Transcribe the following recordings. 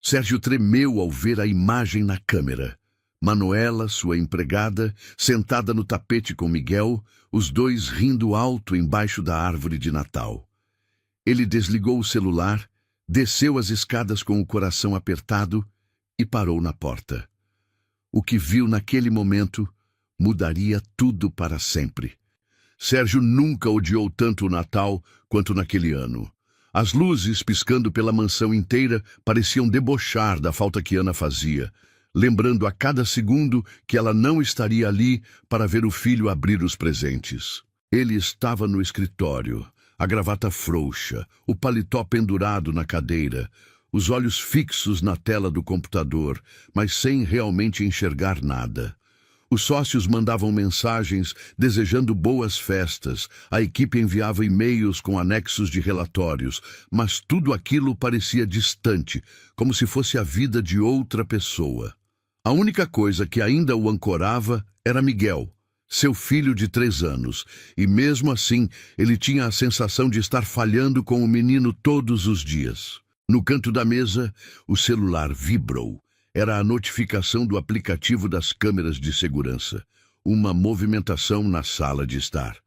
Sérgio tremeu ao ver a imagem na câmera. Manuela, sua empregada, sentada no tapete com Miguel, os dois rindo alto embaixo da árvore de Natal. Ele desligou o celular, desceu as escadas com o coração apertado e parou na porta. O que viu naquele momento mudaria tudo para sempre. Sérgio nunca odiou tanto o Natal quanto naquele ano. As luzes piscando pela mansão inteira pareciam debochar da falta que Ana fazia, lembrando a cada segundo que ela não estaria ali para ver o filho abrir os presentes. Ele estava no escritório, a gravata frouxa, o paletó pendurado na cadeira, os olhos fixos na tela do computador, mas sem realmente enxergar nada. Os sócios mandavam mensagens desejando boas festas, a equipe enviava e-mails com anexos de relatórios, mas tudo aquilo parecia distante, como se fosse a vida de outra pessoa. A única coisa que ainda o ancorava era Miguel, seu filho de 3 anos, e mesmo assim ele tinha a sensação de estar falhando com o menino todos os dias. No canto da mesa, o celular vibrou. Era a notificação do aplicativo das câmeras de segurança. Uma movimentação na sala de estar.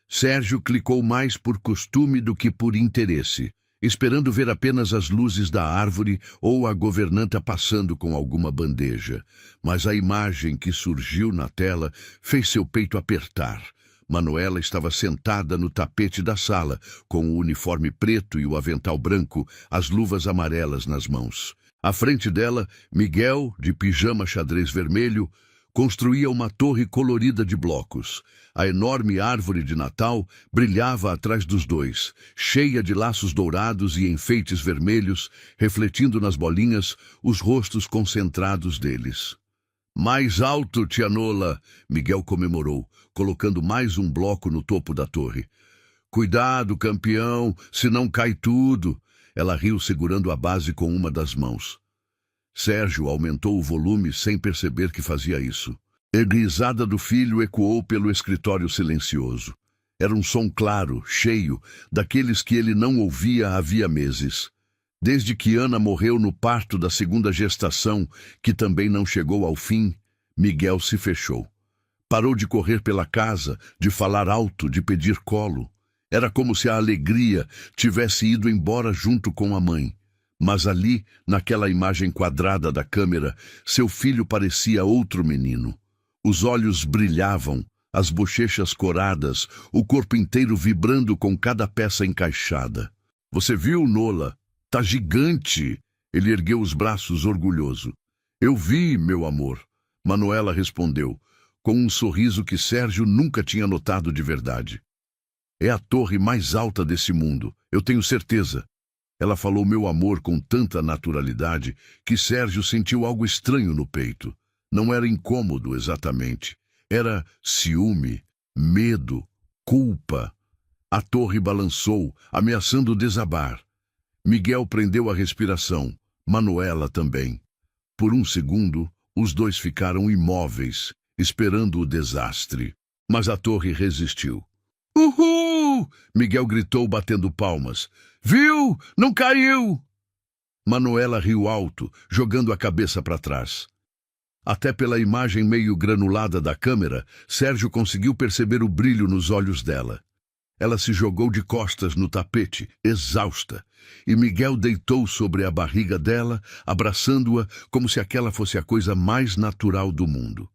Sérgio clicou mais por costume do que por interesse, esperando ver apenas as luzes da árvore ou a governanta passando com alguma bandeja. Mas a imagem que surgiu na tela fez seu peito apertar. Manuela estava sentada no tapete da sala, com o uniforme preto e o avental branco, as luvas amarelas nas mãos. À frente dela, Miguel, de pijama xadrez vermelho, construía uma torre colorida de blocos. A enorme árvore de Natal brilhava atrás dos dois, cheia de laços dourados e enfeites vermelhos, refletindo nas bolinhas os rostos concentrados deles. Mais alto, tia Nola! Miguel comemorou, colocando mais um bloco no topo da torre. Cuidado, campeão, senão cai tudo! Ela riu segurando a base com uma das mãos. Sérgio aumentou o volume sem perceber que fazia isso. A risada do filho ecoou pelo escritório silencioso. Era um som claro, cheio, daqueles que ele não ouvia havia meses. Desde que Ana morreu no parto da 2ª gestação, que também não chegou ao fim, Miguel se fechou. Parou de correr pela casa, de falar alto, de pedir colo. Era como se a alegria tivesse ido embora junto com a mãe. Mas ali, naquela imagem quadrada da câmera, seu filho parecia outro menino. Os olhos brilhavam, as bochechas coradas, o corpo inteiro vibrando com cada peça encaixada. Você viu, Nola? Tá gigante! Ele ergueu os braços orgulhoso. Eu vi, meu amor. Manuela respondeu, com um sorriso que Sérgio nunca tinha notado de verdade. É a torre mais alta desse mundo, eu tenho certeza. Ela falou meu amor com tanta naturalidade que Sérgio sentiu algo estranho no peito. Não era incômodo exatamente. Era ciúme, medo, culpa. A torre balançou, ameaçando desabar. Miguel prendeu a respiração, Manuela também. Por um segundo, os dois ficaram imóveis, esperando o desastre. Mas a torre resistiu. Uhul! Miguel gritou batendo palmas. Viu? Não caiu! Manuela riu alto, jogando a cabeça para trás. Até pela imagem meio granulada da câmera, Sérgio conseguiu perceber o brilho nos olhos dela. Ela se jogou de costas no tapete, exausta, e Miguel deitou sobre a barriga dela, abraçando-a como se aquela fosse a coisa mais natural do mundo.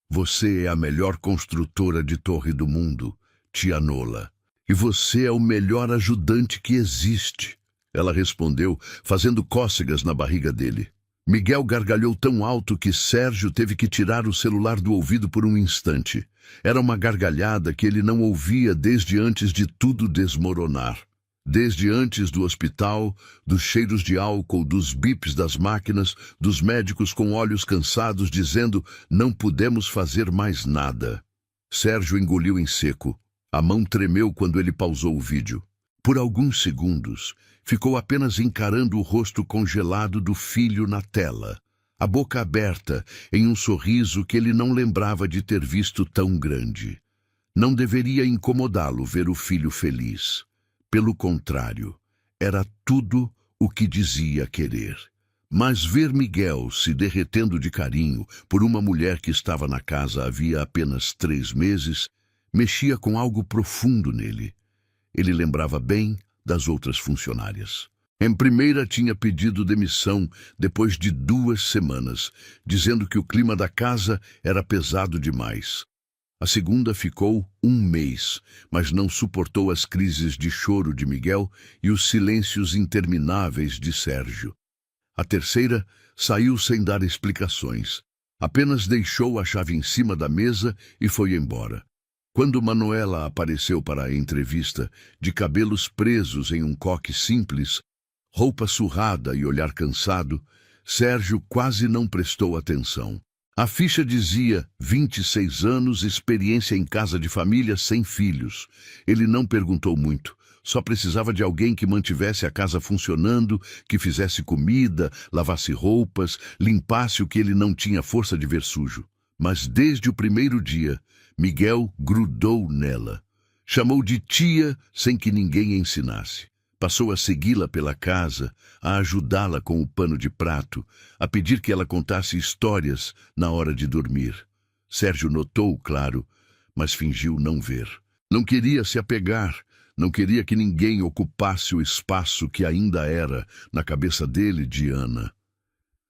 Você é a melhor construtora de torre do mundo, tia Nola. E você é o melhor ajudante que existe. Ela respondeu, fazendo cócegas na barriga dele. Miguel gargalhou tão alto que Sérgio teve que tirar o celular do ouvido por um instante. Era uma gargalhada que ele não ouvia desde antes de tudo desmoronar. Desde antes do hospital, dos cheiros de álcool, dos bips das máquinas, dos médicos com olhos cansados dizendo não podemos fazer mais nada. Sérgio engoliu em seco. A mão tremeu quando ele pausou o vídeo. Por alguns segundos, ficou apenas encarando o rosto congelado do filho na tela, a boca aberta em um sorriso que ele não lembrava de ter visto tão grande. Não deveria incomodá-lo ver o filho feliz. Pelo contrário, era tudo o que dizia querer. Mas ver Miguel se derretendo de carinho por uma mulher que estava na casa havia apenas 3 meses mexia com algo profundo nele. Ele lembrava bem das outras funcionárias. Em primeira tinha pedido demissão depois de 2 semanas, dizendo que o clima da casa era pesado demais. A segunda ficou 1 mês, mas não suportou as crises de choro de Miguel e os silêncios intermináveis de Sérgio. A terceira saiu sem dar explicações. Apenas deixou a chave em cima da mesa e foi embora. Quando Manuela apareceu para a entrevista, de cabelos presos em um coque simples, roupa surrada e olhar cansado, Sérgio quase não prestou atenção. A ficha dizia 26 anos, experiência em casa de família sem filhos. Ele não perguntou muito. Só precisava de alguém que mantivesse a casa funcionando, que fizesse comida, lavasse roupas, limpasse o que ele não tinha força de ver sujo. Mas desde o primeiro dia, Miguel grudou nela. Chamou de tia sem que ninguém ensinasse. Passou a segui-la pela casa, a ajudá-la com o pano de prato, a pedir que ela contasse histórias na hora de dormir. Sérgio notou, claro, mas fingiu não ver. Não queria se apegar, não queria que ninguém ocupasse o espaço que ainda era na cabeça dele de Ana.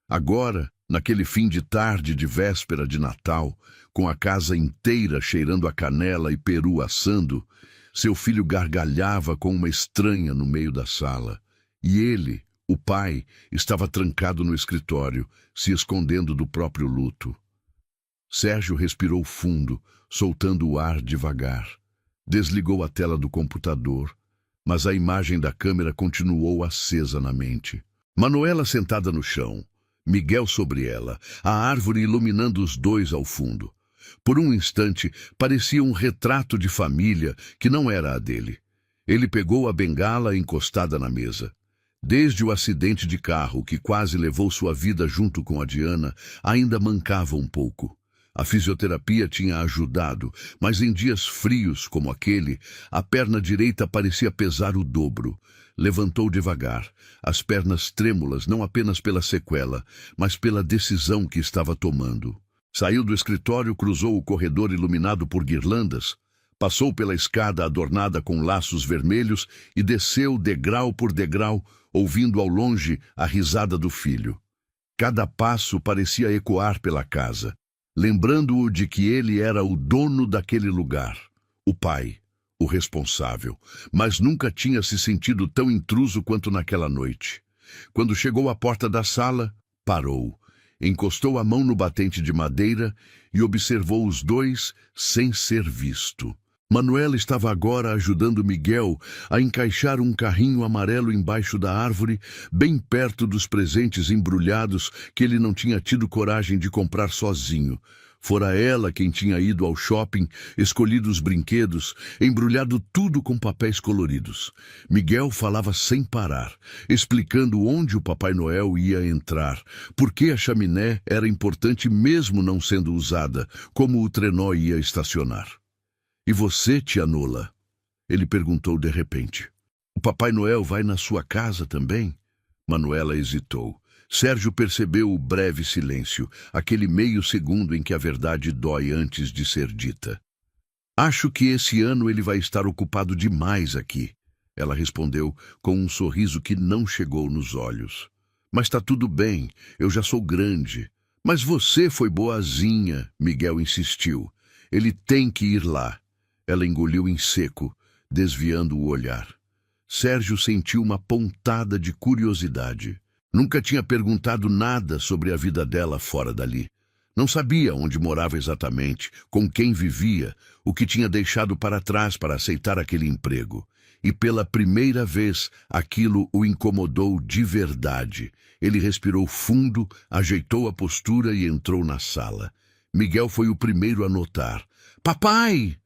Agora, naquele fim de tarde de véspera de Natal, com a casa inteira cheirando a canela e peru assando, seu filho gargalhava com uma estranha no meio da sala. E ele, o pai, estava trancado no escritório, se escondendo do próprio luto. Sérgio respirou fundo, soltando o ar devagar. Desligou a tela do computador, mas a imagem da câmera continuou acesa na mente. Manuela sentada no chão, Miguel sobre ela, a árvore iluminando os dois ao fundo. Por um instante, parecia um retrato de família que não era a dele. Ele pegou a bengala encostada na mesa. Desde o acidente de carro que quase levou sua vida junto com a Diana, ainda mancava um pouco. A fisioterapia tinha ajudado, mas em dias frios como aquele, a perna direita parecia pesar o dobro. Levantou devagar, as pernas trêmulas não apenas pela sequela, mas pela decisão que estava tomando. Saiu do escritório, cruzou o corredor iluminado por guirlandas, passou pela escada adornada com laços vermelhos e desceu degrau por degrau, ouvindo ao longe a risada do filho. Cada passo parecia ecoar pela casa, lembrando-o de que ele era o dono daquele lugar, o pai, o responsável, mas nunca tinha se sentido tão intruso quanto naquela noite. Quando chegou à porta da sala, parou. Encostou a mão no batente de madeira e observou os dois sem ser visto. Manuela estava agora ajudando Miguel a encaixar um carrinho amarelo embaixo da árvore, bem perto dos presentes embrulhados que ele não tinha tido coragem de comprar sozinho. Fora ela quem tinha ido ao shopping, escolhido os brinquedos, embrulhado tudo com papéis coloridos. Miguel falava sem parar, explicando onde o Papai Noel ia entrar, por que a chaminé era importante mesmo não sendo usada, como o trenó ia estacionar. "E você, tia Nola?" ele perguntou de repente. "O Papai Noel vai na sua casa também?" Manuela hesitou. Sérgio percebeu o breve silêncio, aquele meio segundo em que a verdade dói antes de ser dita. "Acho que esse ano ele vai estar ocupado demais aqui", ela respondeu com um sorriso que não chegou nos olhos. "Mas está tudo bem, eu já sou grande." "Mas você foi boazinha", Miguel insistiu. "Ele tem que ir lá." Ela engoliu em seco, desviando o olhar. Sérgio sentiu uma pontada de curiosidade. Nunca tinha perguntado nada sobre a vida dela fora dali. Não sabia onde morava exatamente, com quem vivia, o que tinha deixado para trás para aceitar aquele emprego. E pela primeira vez, aquilo o incomodou de verdade. Ele respirou fundo, ajeitou a postura e entrou na sala. Miguel foi o primeiro a notar. "Papai!"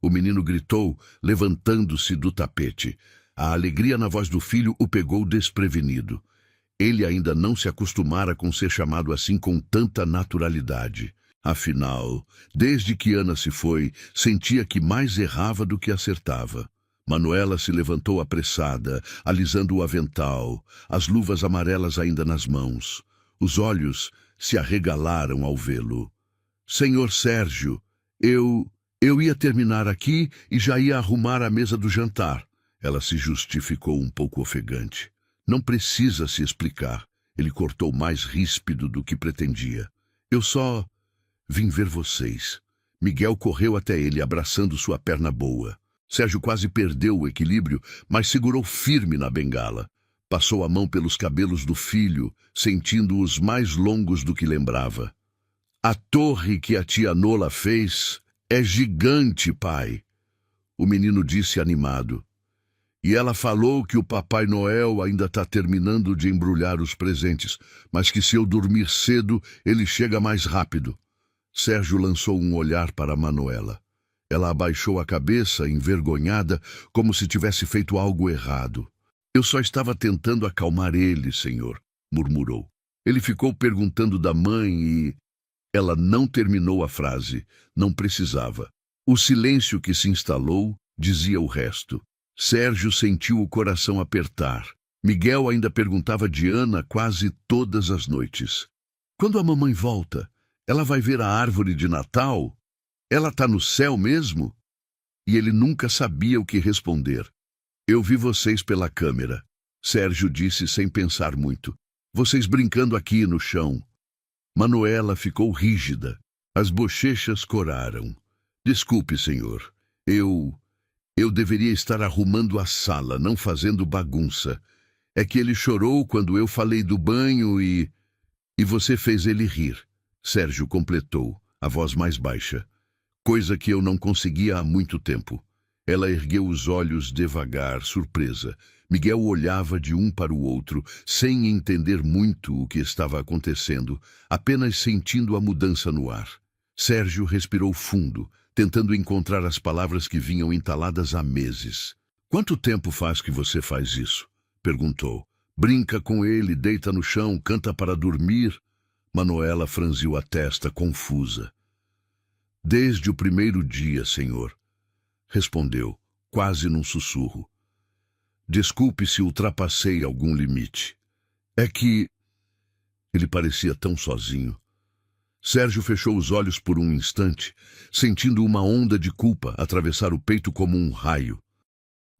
O menino gritou, levantando-se do tapete. A alegria na voz do filho o pegou desprevenido. Ele ainda não se acostumara com ser chamado assim com tanta naturalidade. Afinal, desde que Ana se foi, sentia que mais errava do que acertava. Manuela se levantou apressada, alisando o avental, as luvas amarelas ainda nas mãos. Os olhos se arregalaram ao vê-lo. Senhor Sérgio, eu ia terminar aqui e já ia arrumar a mesa do jantar. Ela se justificou um pouco ofegante. Não precisa se explicar. Ele cortou mais ríspido do que pretendia. Eu só vim ver vocês. Miguel correu até ele, abraçando sua perna boa. Sérgio quase perdeu o equilíbrio, mas segurou firme na bengala. Passou a mão pelos cabelos do filho, sentindo-os mais longos do que lembrava. A torre que a tia Nola fez é gigante, pai. O menino disse animado. E ela falou que o Papai Noel ainda está terminando de embrulhar os presentes, mas que se eu dormir cedo, ele chega mais rápido. Sérgio lançou um olhar para Manuela. Ela abaixou a cabeça, envergonhada, como se tivesse feito algo errado. Eu só estava tentando acalmar ele, senhor, murmurou. Ele ficou perguntando da mãe e... Ela não terminou a frase. Não precisava. O silêncio que se instalou dizia o resto. Sérgio sentiu o coração apertar. Miguel ainda perguntava de Ana quase todas as noites. Quando a mamãe volta, ela vai ver a árvore de Natal? Ela está no céu mesmo? E ele nunca sabia o que responder. Eu vi vocês pela câmera, Sérgio disse sem pensar muito. Vocês brincando aqui no chão. Manuela ficou rígida. As bochechas coraram. Desculpe, senhor. Eu deveria estar arrumando a sala, não fazendo bagunça. É que ele chorou quando eu falei do banho e você fez ele rir. Sérgio completou, a voz mais baixa. Coisa que eu não conseguia há muito tempo. Ela ergueu os olhos devagar, surpresa. Miguel olhava de um para o outro, sem entender muito o que estava acontecendo, apenas sentindo a mudança no ar. Sérgio respirou fundo, tentando encontrar as palavras que vinham entaladas há meses. Quanto tempo faz que você faz isso? Perguntou. Brinca com ele, deita no chão, canta para dormir. Manuela franziu a testa, confusa. Desde o primeiro dia, senhor. Respondeu, quase num sussurro. Desculpe se ultrapassei algum limite. É que... Ele parecia tão sozinho. Sérgio fechou os olhos por um instante, sentindo uma onda de culpa atravessar o peito como um raio.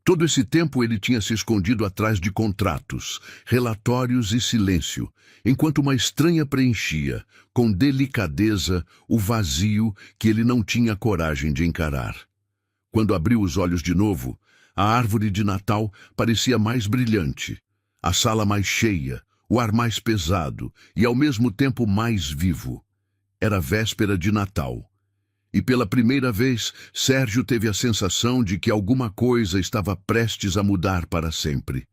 Todo esse tempo ele tinha se escondido atrás de contratos, relatórios e silêncio, enquanto uma estranha preenchia, com delicadeza, o vazio que ele não tinha coragem de encarar. Quando abriu os olhos de novo, a árvore de Natal parecia mais brilhante, a sala mais cheia, o ar mais pesado e ao mesmo tempo mais vivo. Era véspera de Natal. E pela primeira vez, Sérgio teve a sensação de que alguma coisa estava prestes a mudar para sempre.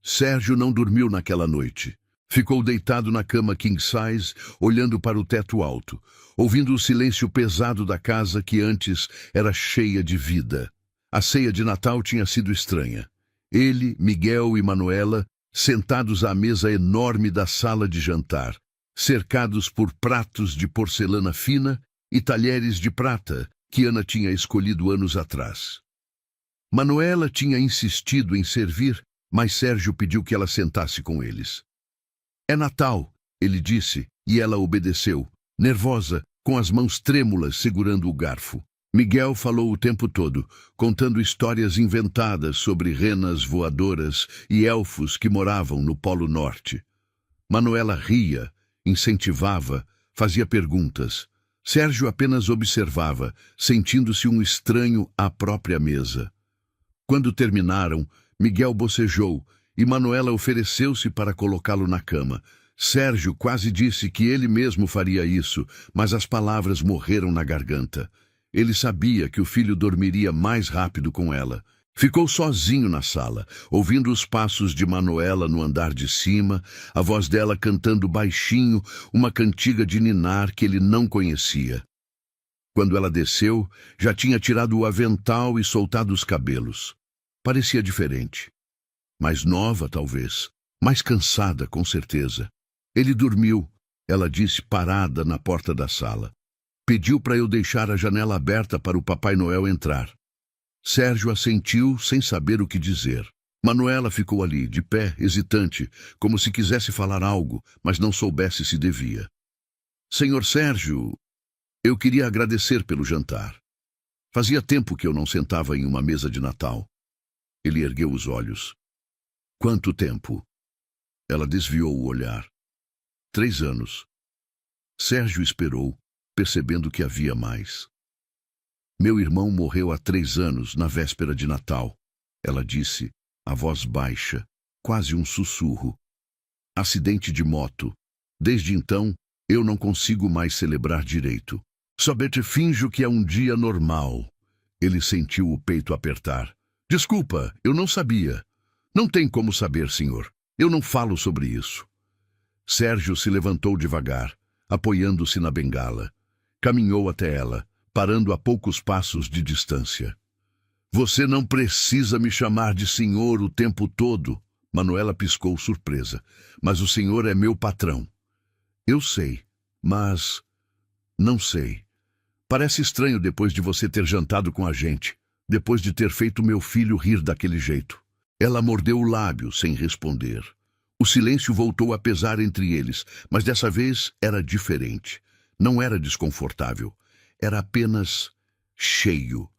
Sérgio não dormiu naquela noite. Ficou deitado na cama king size, olhando para o teto alto, ouvindo o silêncio pesado da casa que antes era cheia de vida. A ceia de Natal tinha sido estranha. Ele, Miguel e Manuela, sentados à mesa enorme da sala de jantar, cercados por pratos de porcelana fina e talheres de prata que Ana tinha escolhido anos atrás. Manuela tinha insistido em servir, mas Sérgio pediu que ela sentasse com eles. É Natal, ele disse, e ela obedeceu, nervosa, com as mãos trêmulas segurando o garfo. Miguel falou o tempo todo, contando histórias inventadas sobre renas voadoras e elfos que moravam no Polo Norte. Manuela ria, incentivava, fazia perguntas. Sérgio apenas observava, sentindo-se um estranho à própria mesa. Quando terminaram, Miguel bocejou e Manuela ofereceu-se para colocá-lo na cama. Sérgio quase disse que ele mesmo faria isso, mas as palavras morreram na garganta. Ele sabia que o filho dormiria mais rápido com ela. Ficou sozinho na sala, ouvindo os passos de Manuela no andar de cima, a voz dela cantando baixinho uma cantiga de ninar que ele não conhecia. Quando ela desceu, já tinha tirado o avental e soltado os cabelos. Parecia diferente. Mais nova, talvez. Mais cansada, com certeza. Ele dormiu, ela disse parada na porta da sala. Pediu para eu deixar a janela aberta para o Papai Noel entrar. Sérgio assentiu sem saber o que dizer. Manuela ficou ali, de pé, hesitante, como se quisesse falar algo, mas não soubesse se devia. Senhor Sérgio, eu queria agradecer pelo jantar. Fazia tempo que eu não sentava em uma mesa de Natal. Ele ergueu os olhos. Quanto tempo? Ela desviou o olhar. 3 anos. Sérgio esperou, percebendo que havia mais. Meu irmão morreu há 3 anos, na véspera de Natal. Ela disse, a voz baixa, quase um sussurro. Acidente de moto. Desde então, eu não consigo mais celebrar direito. Somente finjo que é um dia normal. Ele sentiu o peito apertar. Desculpa, eu não sabia. Não tem como saber, senhor. Eu não falo sobre isso. Sérgio se levantou devagar, apoiando-se na bengala. Caminhou até ela, parando a poucos passos de distância. Você não precisa me chamar de senhor o tempo todo. Manuela piscou surpresa. Mas o senhor é meu patrão. Eu sei, mas... não sei. Parece estranho depois de você ter jantado com a gente, depois de ter feito meu filho rir daquele jeito. Ela mordeu o lábio sem responder. O silêncio voltou a pesar entre eles, mas dessa vez era diferente. Não era desconfortável. Era apenas cheio.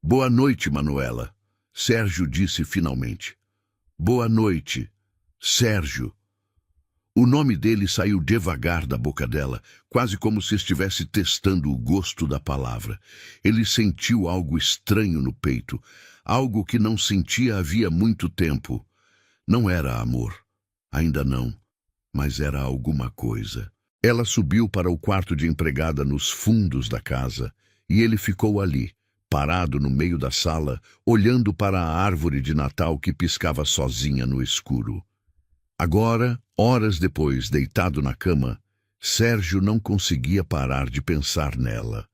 Boa noite, Manuela. Sérgio disse finalmente. Boa noite, Sérgio. O nome dele saiu devagar da boca dela, quase como se estivesse testando o gosto da palavra. Ele sentiu algo estranho no peito, algo que não sentia havia muito tempo. Não era amor, ainda não, mas era alguma coisa. Ela subiu para o quarto de empregada nos fundos da casa, e ele ficou ali, parado no meio da sala, olhando para a árvore de Natal que piscava sozinha no escuro. Agora, horas depois, deitado na cama, Sérgio não conseguia parar de pensar nela.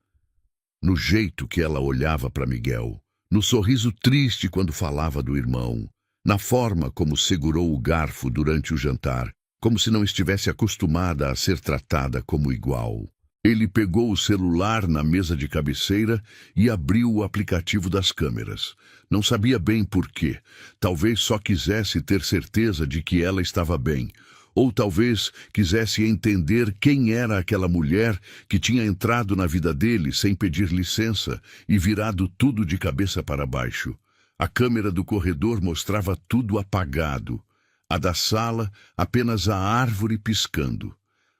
No jeito que ela olhava para Miguel, no sorriso triste quando falava do irmão, na forma como segurou o garfo durante o jantar, como se não estivesse acostumada a ser tratada como igual. Ele pegou o celular na mesa de cabeceira e abriu o aplicativo das câmeras. Não sabia bem por quê. Talvez só quisesse ter certeza de que ela estava bem. Ou talvez quisesse entender quem era aquela mulher que tinha entrado na vida dele sem pedir licença e virado tudo de cabeça para baixo. A câmera do corredor mostrava tudo apagado. A da sala, apenas a árvore piscando.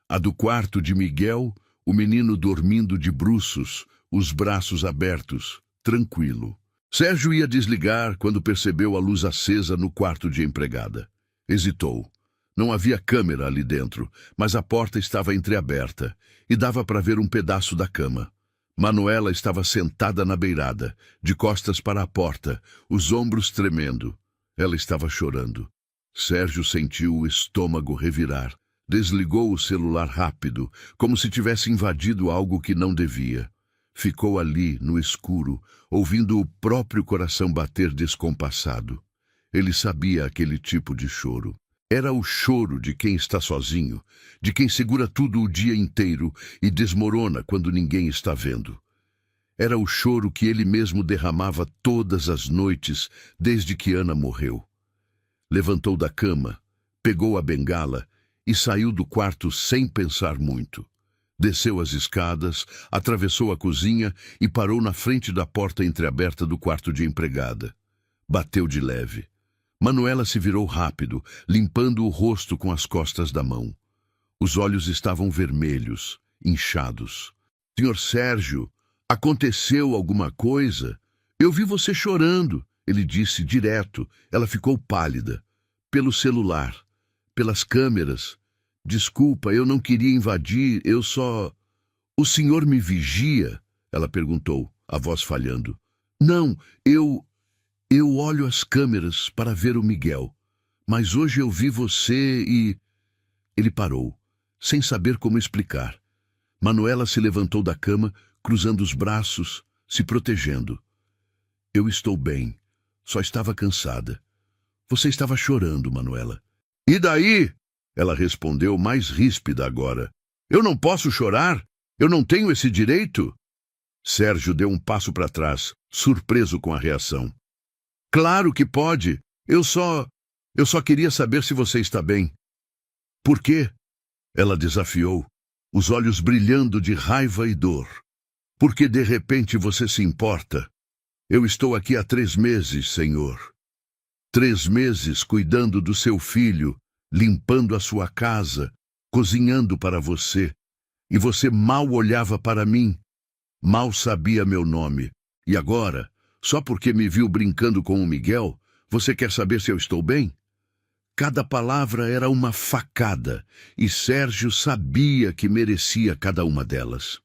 A do quarto de Miguel, o menino dormindo de bruços, os braços abertos, tranquilo. Sérgio ia desligar quando percebeu a luz acesa no quarto de empregada. Hesitou. Não havia câmera ali dentro, mas a porta estava entreaberta e dava para ver um pedaço da cama. Manuela estava sentada na beirada, de costas para a porta, os ombros tremendo. Ela estava chorando. Sérgio sentiu o estômago revirar. Desligou o celular rápido, como se tivesse invadido algo que não devia. Ficou ali, no escuro, ouvindo o próprio coração bater descompassado. Ele sabia aquele tipo de choro. Era o choro de quem está sozinho, de quem segura tudo o dia inteiro e desmorona quando ninguém está vendo. Era o choro que ele mesmo derramava todas as noites desde que Ana morreu. Levantou da cama, pegou a bengala e saiu do quarto sem pensar muito. Desceu as escadas, atravessou a cozinha e parou na frente da porta entreaberta do quarto de empregada. Bateu de leve. Manuela se virou rápido, limpando o rosto com as costas da mão. Os olhos estavam vermelhos, inchados. Senhor Sérgio, aconteceu alguma coisa? Eu vi você chorando, ele disse direto. Ela ficou pálida. Pelo celular. Pelas câmeras. Desculpa, eu não queria invadir, eu só... O senhor me vigia? Ela perguntou, a voz falhando. Não, eu olho as câmeras para ver o Miguel. Mas hoje eu vi você e... Ele parou, sem saber como explicar. Manuela se levantou da cama, cruzando os braços, se protegendo. Eu estou bem, só estava cansada. Você estava chorando, Manuela. E daí? Ela respondeu mais ríspida agora. Eu não posso chorar? Eu não tenho esse direito? Sérgio deu um passo para trás, surpreso com a reação. Claro que pode. Eu só queria saber se você está bem. Por quê? Ela desafiou, os olhos brilhando de raiva e dor. Porque de repente você se importa? Eu estou aqui há 3 meses, senhor. 3 meses cuidando do seu filho, limpando a sua casa, cozinhando para você. E você mal olhava para mim, mal sabia meu nome. E agora, só porque me viu brincando com o Miguel, você quer saber se eu estou bem? Cada palavra era uma facada, e Sérgio sabia que merecia cada uma delas.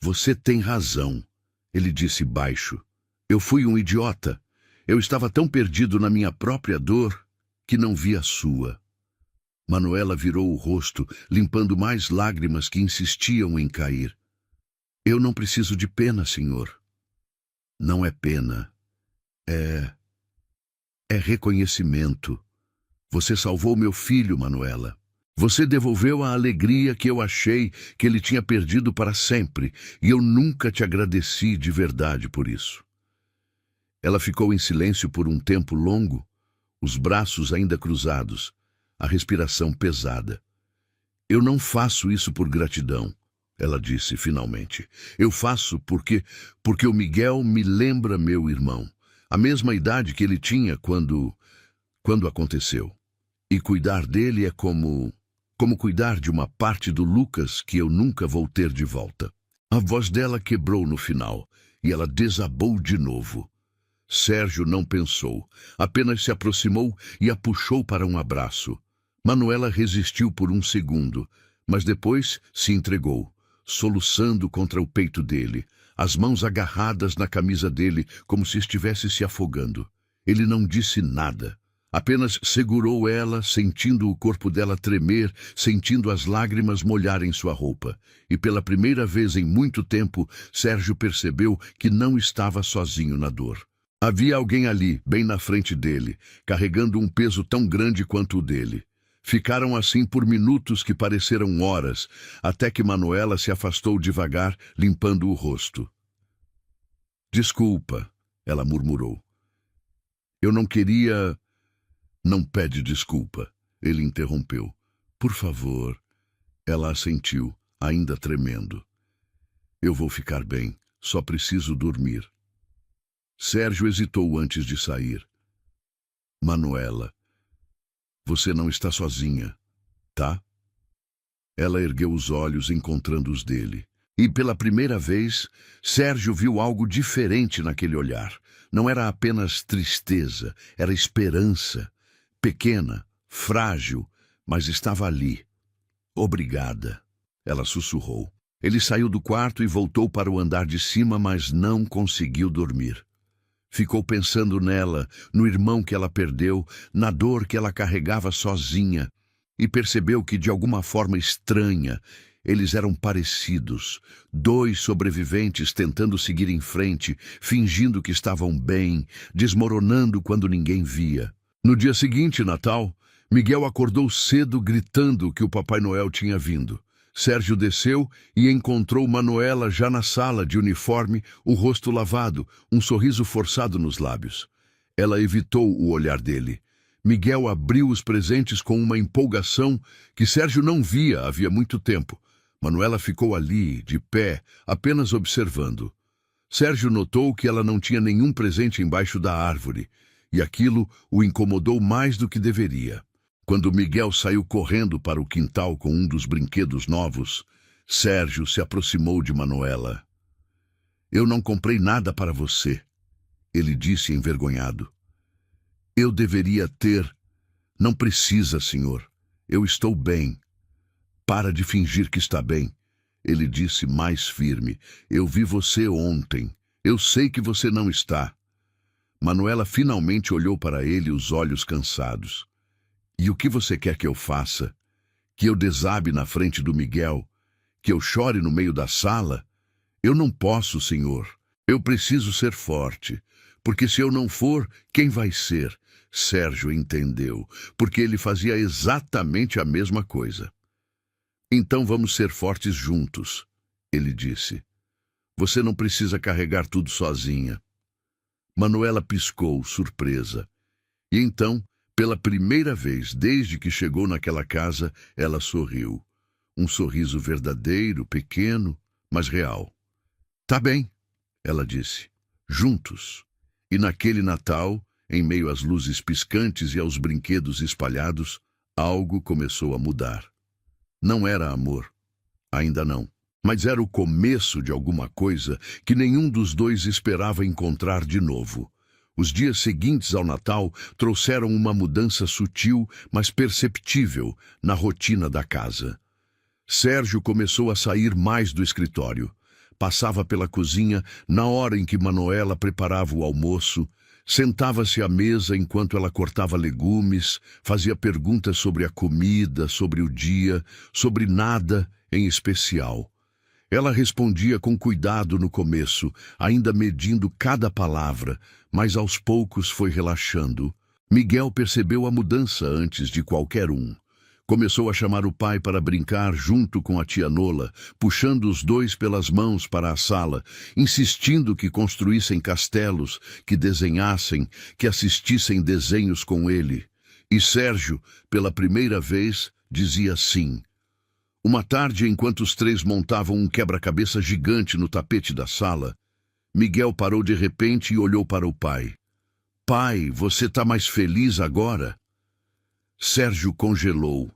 Você tem razão, ele disse baixo. Eu fui um idiota. Eu estava tão perdido na minha própria dor que não vi a sua. Manuela virou o rosto, limpando mais lágrimas que insistiam em cair. Eu não preciso de pena, senhor. Não é pena. É reconhecimento. Você salvou meu filho, Manuela. Você devolveu a alegria que eu achei que ele tinha perdido para sempre, e eu nunca te agradeci de verdade por isso. Ela ficou em silêncio por um tempo longo, os braços ainda cruzados, a respiração pesada. Eu não faço isso por gratidão, ela disse finalmente. Eu faço porque o Miguel me lembra meu irmão, a mesma idade que ele tinha quando aconteceu. E cuidar dele é como cuidar de uma parte do Lucas que eu nunca vou ter de volta. A voz dela quebrou no final, e ela desabou de novo. Sérgio não pensou, apenas se aproximou e a puxou para um abraço. Manuela resistiu por um segundo, mas depois se entregou, soluçando contra o peito dele, as mãos agarradas na camisa dele como se estivesse se afogando. Ele não disse nada. Apenas segurou ela, sentindo o corpo dela tremer, sentindo as lágrimas molharem sua roupa. E pela primeira vez em muito tempo, Sérgio percebeu que não estava sozinho na dor. Havia alguém ali, bem na frente dele, carregando um peso tão grande quanto o dele. Ficaram assim por minutos que pareceram horas, até que Manuela se afastou devagar, limpando o rosto. Desculpa, ela murmurou. Eu não queria... Não pede desculpa, ele interrompeu. Por favor. Ela assentiu, ainda tremendo. Eu vou ficar bem, só preciso dormir. Sérgio hesitou antes de sair. Manuela, você não está sozinha, tá? Ela ergueu os olhos, encontrando os dele. E pela primeira vez, Sérgio viu algo diferente naquele olhar. Não era apenas tristeza, era esperança. Pequena, frágil, mas estava ali. Obrigada, ela sussurrou. Ele saiu do quarto e voltou para o andar de cima, mas não conseguiu dormir. Ficou pensando nela, no irmão que ela perdeu, na dor que ela carregava sozinha, e percebeu que, de alguma forma estranha, eles eram parecidos. 2 sobreviventes tentando seguir em frente, fingindo que estavam bem, desmoronando quando ninguém via. No dia seguinte, Natal, Miguel acordou cedo gritando que o Papai Noel tinha vindo. Sérgio desceu e encontrou Manuela já na sala, de uniforme, o rosto lavado, um sorriso forçado nos lábios. Ela evitou o olhar dele. Miguel abriu os presentes com uma empolgação que Sérgio não via havia muito tempo. Manuela ficou ali, de pé, apenas observando. Sérgio notou que ela não tinha nenhum presente embaixo da árvore, e aquilo o incomodou mais do que deveria. Quando Miguel saiu correndo para o quintal com um dos brinquedos novos, Sérgio se aproximou de Manuela. Eu não comprei nada para você, ele disse envergonhado. Eu deveria ter. Não precisa, senhor. Eu estou bem. Para de fingir que está bem, ele disse mais firme. Eu vi você ontem. Eu sei que você não está. Manuela finalmente olhou para ele, os olhos cansados. E o que você quer que eu faça? Que eu desabe na frente do Miguel? Que eu chore no meio da sala? Eu não posso, senhor. Eu preciso ser forte. Porque se eu não for, quem vai ser? Sérgio entendeu, porque ele fazia exatamente a mesma coisa. Então vamos ser fortes juntos, ele disse. Você não precisa carregar tudo sozinha. Manuela piscou, surpresa. E então, pela primeira vez desde que chegou naquela casa, ela sorriu. Um sorriso verdadeiro, pequeno, mas real. Tá bem, ela disse. Juntos. E naquele Natal, em meio às luzes piscantes e aos brinquedos espalhados, algo começou a mudar. Não era amor. Ainda não. Mas era o começo de alguma coisa que nenhum dos dois esperava encontrar de novo. Os dias seguintes ao Natal trouxeram uma mudança sutil, mas perceptível, na rotina da casa. Sérgio começou a sair mais do escritório. Passava pela cozinha na hora em que Manuela preparava o almoço, sentava-se à mesa enquanto ela cortava legumes, fazia perguntas sobre a comida, sobre o dia, sobre nada em especial. Ela respondia com cuidado no começo, ainda medindo cada palavra, mas aos poucos foi relaxando. Miguel percebeu a mudança antes de qualquer um. Começou a chamar o pai para brincar junto com a tia Nola, puxando os dois pelas mãos para a sala, insistindo que construíssem castelos, que desenhassem, que assistissem desenhos com ele. E Sérgio, pela primeira vez, dizia sim. Uma tarde, enquanto os três montavam um quebra-cabeça gigante no tapete da sala, Miguel parou de repente e olhou para o pai. Pai, você tá mais feliz agora? Sérgio congelou,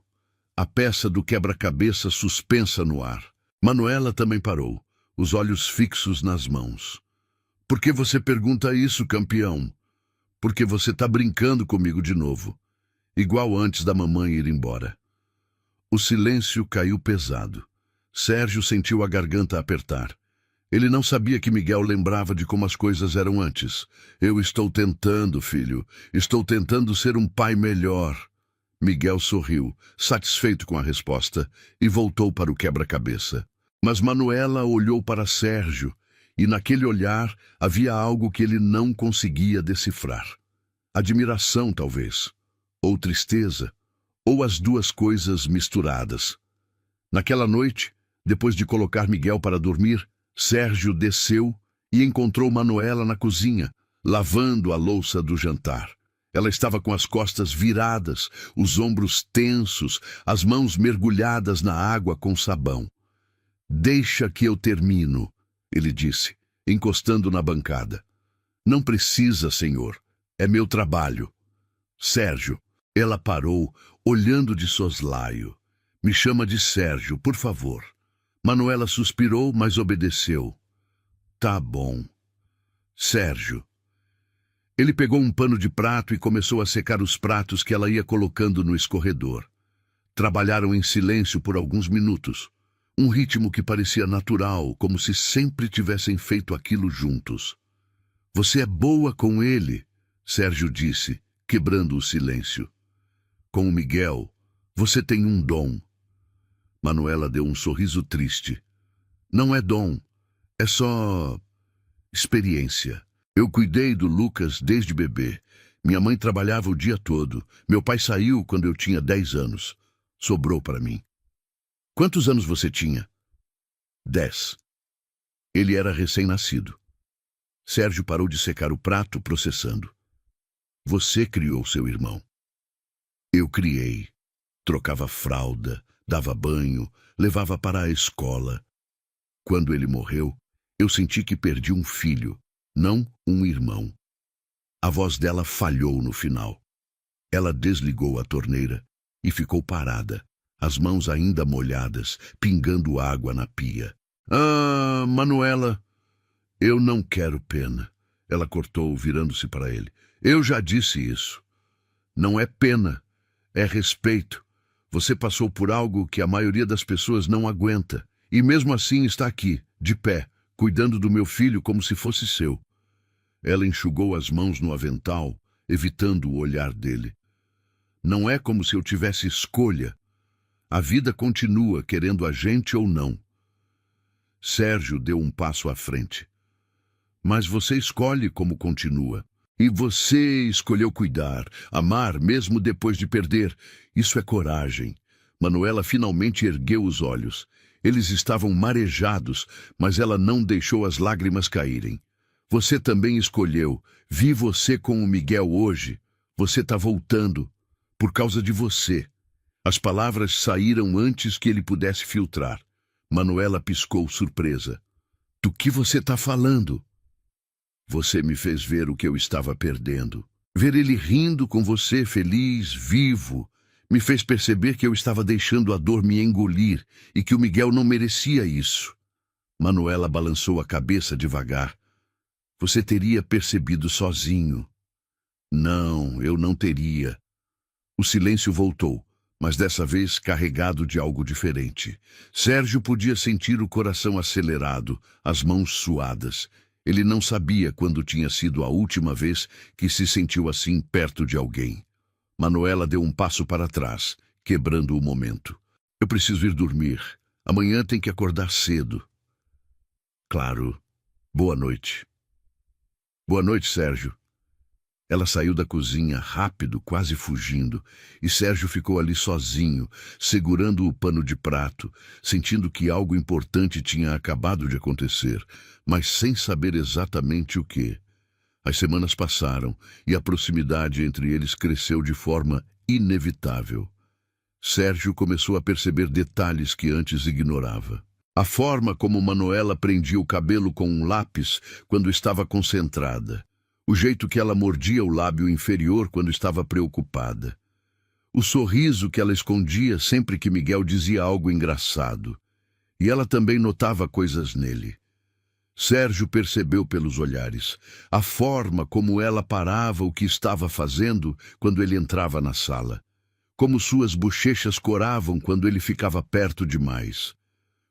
a peça do quebra-cabeça suspensa no ar. Manuela também parou, os olhos fixos nas mãos. Por que você pergunta isso, campeão? Porque você tá brincando comigo de novo, igual antes da mamãe ir embora. O silêncio caiu pesado. Sérgio sentiu a garganta apertar. Ele não sabia que Miguel lembrava de como as coisas eram antes. Eu estou tentando, filho. Estou tentando ser um pai melhor. Miguel sorriu, satisfeito com a resposta, e voltou para o quebra-cabeça. Mas Manuela olhou para Sérgio, e naquele olhar havia algo que ele não conseguia decifrar. Admiração, talvez. Ou tristeza. Ou as duas coisas misturadas. Naquela noite, depois de colocar Miguel para dormir, Sérgio desceu e encontrou Manuela na cozinha, lavando a louça do jantar. Ela estava com as costas viradas, os ombros tensos, as mãos mergulhadas na água com sabão. Deixa que eu termino, ele disse, encostando na bancada. Não precisa, senhor. É meu trabalho. Sérgio. Ela parou, olhando de soslaio. Me chama de Sérgio, por favor. Manuela suspirou, mas obedeceu. Tá bom. Sérgio. Ele pegou um pano de prato e começou a secar os pratos que ela ia colocando no escorredor. Trabalharam em silêncio por alguns minutos. Um ritmo que parecia natural, como se sempre tivessem feito aquilo juntos. Você é boa com ele, Sérgio disse, quebrando o silêncio. Com o Miguel, você tem um dom. Manuela deu um sorriso triste. Não é dom, é só experiência. Eu cuidei do Lucas desde bebê. Minha mãe trabalhava o dia todo. Meu pai saiu quando eu tinha 10 anos. Sobrou para mim. Quantos anos você tinha? 10. Ele era recém-nascido. Sérgio parou de secar o prato, processando. Você criou seu irmão. Eu criei. Trocava fralda, dava banho, levava para a escola. Quando ele morreu, eu senti que perdi um filho, não um irmão. A voz dela falhou no final. Ela desligou a torneira e ficou parada, as mãos ainda molhadas, pingando água na pia. Ah, Manuela, eu não quero pena. Ela cortou, virando-se para ele. Eu já disse isso. Não é pena. É respeito. Você passou por algo que a maioria das pessoas não aguenta. E mesmo assim está aqui, de pé, cuidando do meu filho como se fosse seu. Ela enxugou as mãos no avental, evitando o olhar dele. Não é como se eu tivesse escolha. A vida continua, querendo a gente ou não. Sérgio deu um passo à frente. Mas você escolhe como continua. E você escolheu cuidar, amar mesmo depois de perder. Isso é coragem. Manuela finalmente ergueu os olhos. Eles estavam marejados, mas ela não deixou as lágrimas caírem. Você também escolheu. Vi você com o Miguel hoje. Você está voltando. Por causa de você. As palavras saíram antes que ele pudesse filtrar. Manuela piscou surpresa. Do que você está falando? Você me fez ver o que eu estava perdendo. Ver ele rindo com você, feliz, vivo, me fez perceber que eu estava deixando a dor me engolir e que o Miguel não merecia isso. Manuela balançou a cabeça devagar. Você teria percebido sozinho. Não, eu não teria. O silêncio voltou, mas dessa vez carregado de algo diferente. Sérgio podia sentir o coração acelerado, as mãos suadas. Ele não sabia quando tinha sido a última vez que se sentiu assim perto de alguém. Manuela deu um passo para trás, quebrando o momento. Eu preciso ir dormir. Amanhã tem que acordar cedo. Claro. Boa noite. Boa noite, Sérgio. Ela saiu da cozinha rápido, quase fugindo, e Sérgio ficou ali sozinho, segurando o pano de prato, sentindo que algo importante tinha acabado de acontecer, mas sem saber exatamente o que. As semanas passaram e a proximidade entre eles cresceu de forma inevitável. Sérgio começou a perceber detalhes que antes ignorava. A forma como Manuela prendia o cabelo com um lápis quando estava concentrada. O jeito que ela mordia o lábio inferior quando estava preocupada. O sorriso que ela escondia sempre que Miguel dizia algo engraçado. E ela também notava coisas nele. Sérgio percebeu pelos olhares a forma como ela parava o que estava fazendo quando ele entrava na sala. Como suas bochechas coravam quando ele ficava perto demais.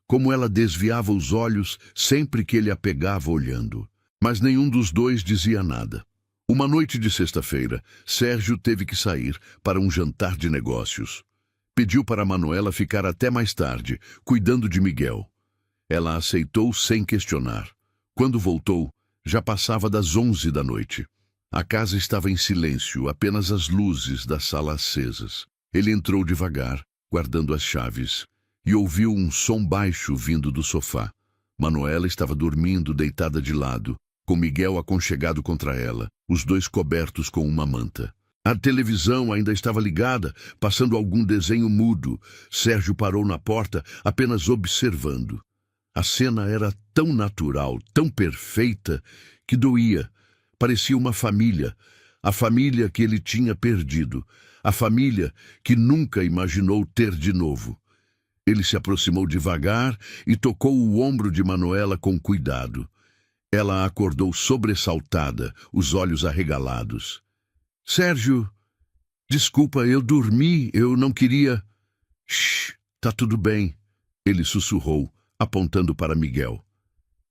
Como ela desviava os olhos sempre que ele a pegava olhando. Mas nenhum dos dois dizia nada. Uma noite de sexta-feira, Sérgio teve que sair para um jantar de negócios. Pediu para Manuela ficar até mais tarde, cuidando de Miguel. Ela aceitou sem questionar. Quando voltou, já passava das 11 da noite. A casa estava em silêncio, apenas as luzes da sala acesas. Ele entrou devagar, guardando as chaves, e ouviu um som baixo vindo do sofá. Manuela estava dormindo, deitada de lado, com Miguel aconchegado contra ela, os dois cobertos com uma manta. A televisão ainda estava ligada, passando algum desenho mudo. Sérgio parou na porta, apenas observando. A cena era tão natural, tão perfeita, que doía. Parecia uma família, a família que ele tinha perdido, a família que nunca imaginou ter de novo. Ele se aproximou devagar e tocou o ombro de Manuela com cuidado. Ela acordou sobressaltada, os olhos arregalados. Sérgio, desculpa, eu dormi, eu não queria... Shh, tá tudo bem, ele sussurrou, apontando para Miguel.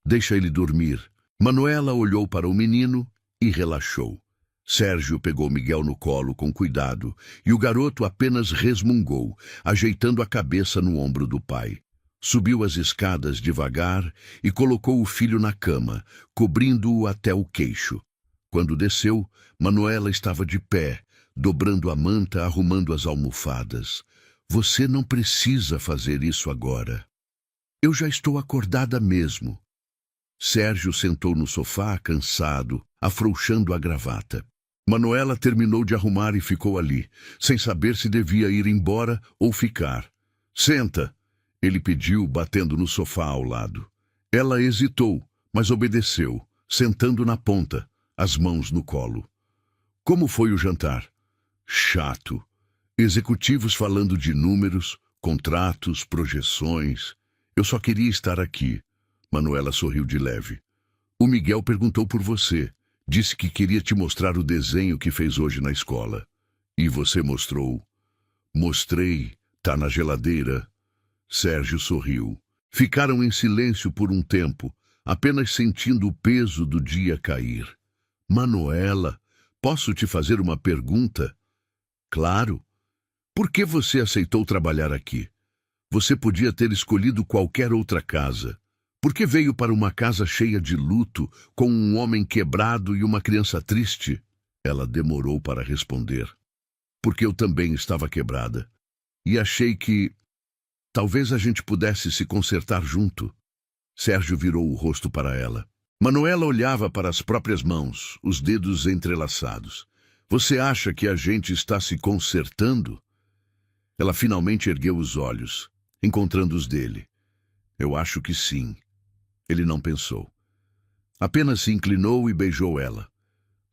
Deixa ele dormir. Manuela olhou para o menino e relaxou. Sérgio pegou Miguel no colo com cuidado e o garoto apenas resmungou, ajeitando a cabeça no ombro do pai. Subiu as escadas devagar e colocou o filho na cama, cobrindo-o até o queixo. Quando desceu, Manuela estava de pé, dobrando a manta, arrumando as almofadas. Você não precisa fazer isso agora. Eu já estou acordada mesmo. Sérgio sentou no sofá, cansado, afrouxando a gravata. Manuela terminou de arrumar e ficou ali, sem saber se devia ir embora ou ficar. Senta, ele pediu, batendo no sofá ao lado. Ela hesitou, mas obedeceu, sentando na ponta, as mãos no colo. Como foi o jantar? Chato. Executivos falando de números, contratos, projeções. Eu só queria estar aqui. Manuela sorriu de leve. O Miguel perguntou por você. Disse que queria te mostrar o desenho que fez hoje na escola. E você mostrou? Mostrei. Tá na geladeira. Sérgio sorriu. Ficaram em silêncio por um tempo, apenas sentindo o peso do dia cair. Manuela, posso te fazer uma pergunta? Claro. Por que você aceitou trabalhar aqui? Você podia ter escolhido qualquer outra casa. Por que veio para uma casa cheia de luto, com um homem quebrado e uma criança triste? Ela demorou para responder. Porque eu também estava quebrada. e achei que talvez a gente pudesse se consertar junto. Sérgio virou o rosto para ela. Manuela olhava para as próprias mãos, os dedos entrelaçados. Você acha que a gente está se consertando? Ela finalmente ergueu os olhos, encontrando os dele. Eu acho que sim. Ele não pensou. Apenas se inclinou e beijou ela.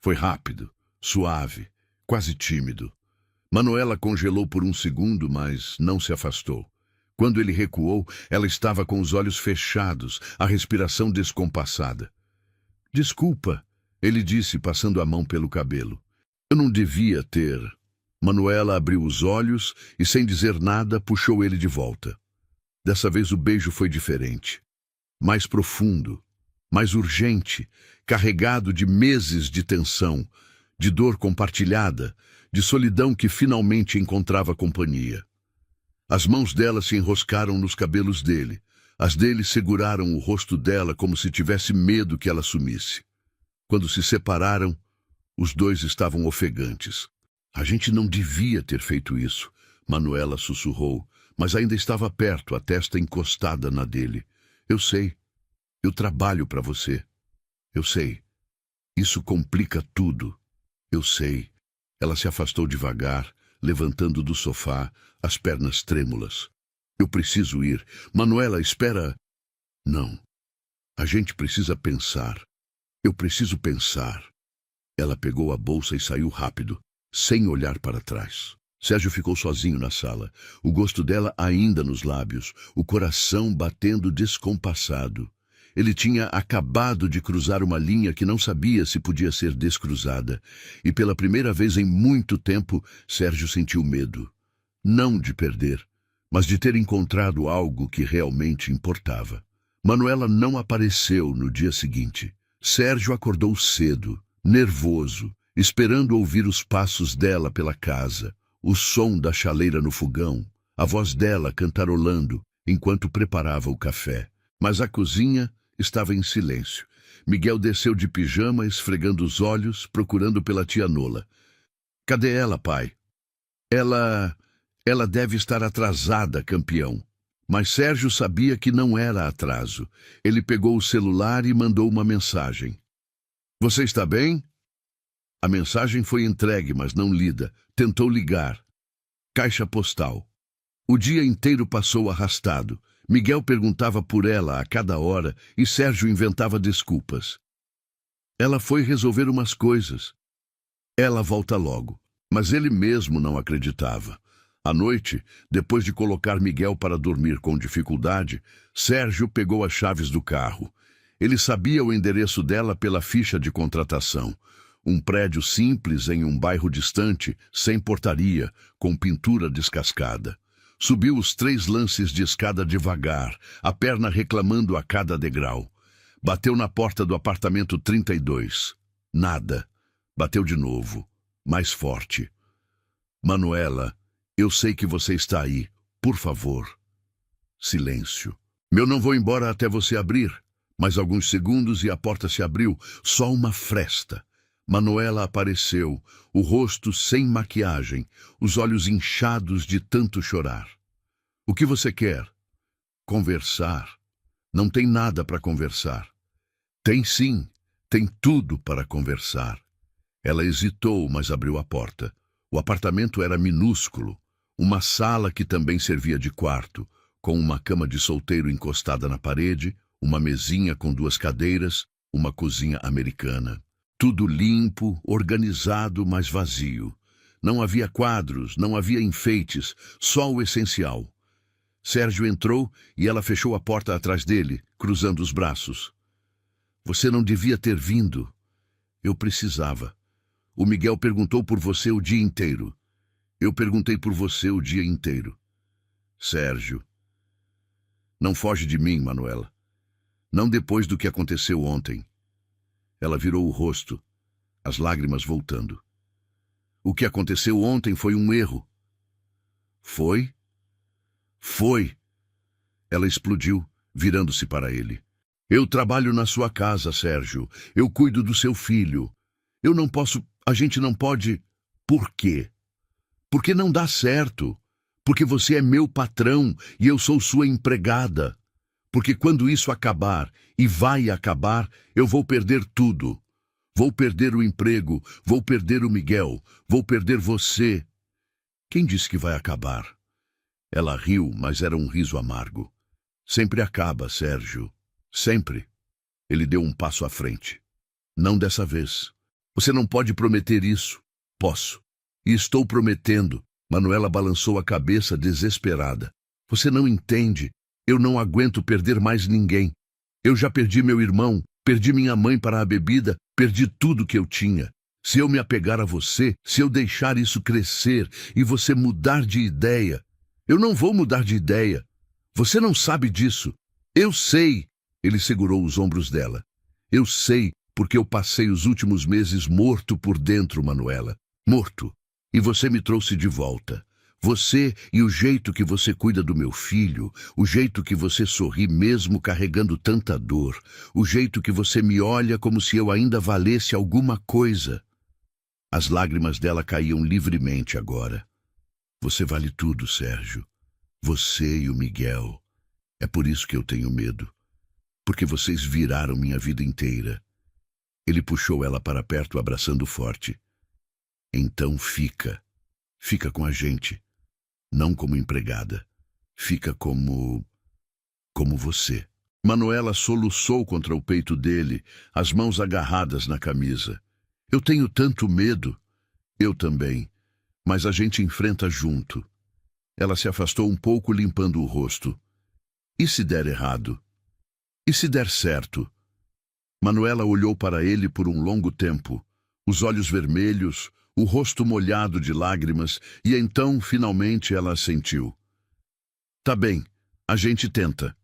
Foi rápido, suave, quase tímido. Manuela congelou por um segundo, mas não se afastou. Quando ele recuou, ela estava com os olhos fechados, a respiração descompassada. Desculpa, ele disse, passando a mão pelo cabelo. Eu não devia ter. Manuela abriu os olhos e, sem dizer nada, puxou ele de volta. Dessa vez o beijo foi diferente. Mais profundo, mais urgente, carregado de meses de tensão, de dor compartilhada, de solidão que finalmente encontrava companhia. As mãos dela se enroscaram nos cabelos dele. As dele seguraram o rosto dela como se tivesse medo que ela sumisse. Quando se separaram, os dois estavam ofegantes. A gente não devia ter feito isso, Manuela sussurrou, mas ainda estava perto, a testa encostada na dele. Eu sei. Eu trabalho para você. Eu sei. Isso complica tudo. Eu sei. Ela se afastou devagar, levantando do sofá, as pernas trêmulas. Eu preciso ir. Manuela, espera. Não. A gente precisa pensar. Eu preciso pensar. Ela pegou a bolsa e saiu rápido, sem olhar para trás. Sérgio ficou sozinho na sala, o gosto dela ainda nos lábios, o coração batendo descompassado. Ele tinha acabado de cruzar uma linha que não sabia se podia ser descruzada, e pela primeira vez em muito tempo, Sérgio sentiu medo. Não de perder, mas de ter encontrado algo que realmente importava. Manuela não apareceu no dia seguinte. Sérgio acordou cedo, nervoso, esperando ouvir os passos dela pela casa, o som da chaleira no fogão, a voz dela cantarolando enquanto preparava o café. Mas a cozinha estava em silêncio. Miguel desceu de pijama, esfregando os olhos, procurando pela tia Nola. Cadê ela, pai? Ela deve estar atrasada, campeão. Mas Sérgio sabia que não era atraso. Ele pegou o celular e mandou uma mensagem. Você está bem? A mensagem foi entregue, mas não lida. Tentou ligar. Caixa postal. O dia inteiro passou arrastado. Miguel perguntava por ela a cada hora e Sérgio inventava desculpas. Ela foi resolver umas coisas. Ela volta logo. Mas ele mesmo não acreditava. À noite, depois de colocar Miguel para dormir com dificuldade, Sérgio pegou as chaves do carro. Ele sabia o endereço dela pela ficha de contratação. Um prédio simples em um bairro distante, sem portaria, com pintura descascada. Subiu os 3 lances de escada devagar, a perna reclamando a cada degrau. Bateu na porta do apartamento 32. Nada. Bateu de novo, mais forte. Manuela, eu sei que você está aí. Por favor. Silêncio. Eu não vou embora até você abrir. Mais alguns segundos e a porta se abriu. Só uma fresta. Manuela apareceu, o rosto sem maquiagem, os olhos inchados de tanto chorar. O que você quer? Conversar. Não tem nada para conversar. Tem sim, tem tudo para conversar. Ela hesitou, mas abriu a porta. O apartamento era minúsculo, uma sala que também servia de quarto, com uma cama de solteiro encostada na parede, uma mesinha com 2 cadeiras, uma cozinha americana. Tudo limpo, organizado, mas vazio. Não havia quadros, não havia enfeites, só o essencial. Sérgio entrou e ela fechou a porta atrás dele, cruzando os braços. Você não devia ter vindo. Eu precisava. O Miguel perguntou por você o dia inteiro. Eu perguntei por você o dia inteiro. Sérgio. Não foge de mim, Manuela. Não depois do que aconteceu ontem. Ela virou o rosto, as lágrimas voltando. O que aconteceu ontem foi um erro. Foi? Foi. Ela explodiu, virando-se para ele. Eu trabalho na sua casa, Sérgio. Eu cuido do seu filho. Eu não posso... A gente não pode... Por quê? Porque não dá certo. Porque você é meu patrão e eu sou sua empregada. Porque quando isso acabar, e vai acabar, eu vou perder tudo. Vou perder o emprego, vou perder o Miguel, vou perder você. Quem disse que vai acabar? Ela riu, mas era um riso amargo. Sempre acaba, Sérgio. Sempre. Ele deu um passo à frente. Não dessa vez. Você não pode prometer isso. Posso. E estou prometendo. Manuela balançou a cabeça desesperada. Você não entende. Eu não aguento perder mais ninguém. Eu já perdi meu irmão, perdi minha mãe para a bebida, perdi tudo que eu tinha. Se eu me apegar a você, se eu deixar isso crescer e você mudar de ideia, eu não vou mudar de ideia. Você não sabe disso. Eu sei. Ele segurou os ombros dela. Eu sei, porque eu passei os últimos meses morto por dentro, Manuela. Morto. E você me trouxe de volta. Você e o jeito que você cuida do meu filho, o jeito que você sorri mesmo carregando tanta dor, o jeito que você me olha como se eu ainda valesse alguma coisa. As lágrimas dela caíam livremente agora. Você vale tudo, Sérgio. Você e o Miguel. É por isso que eu tenho medo. Porque vocês viraram minha vida inteira. Ele puxou ela para perto, abraçando forte. Então fica. Fica com a gente. Não como empregada. Fica como você. Manuela soluçou contra o peito dele, as mãos agarradas na camisa. Eu tenho tanto medo. Eu também. Mas a gente enfrenta junto. Ela se afastou um pouco, limpando o rosto. E se der errado? E se der certo? Manuela olhou para ele por um longo tempo, os olhos vermelhos, o rosto molhado de lágrimas, e então, finalmente, ela assentiu. Tá bem, a gente tenta.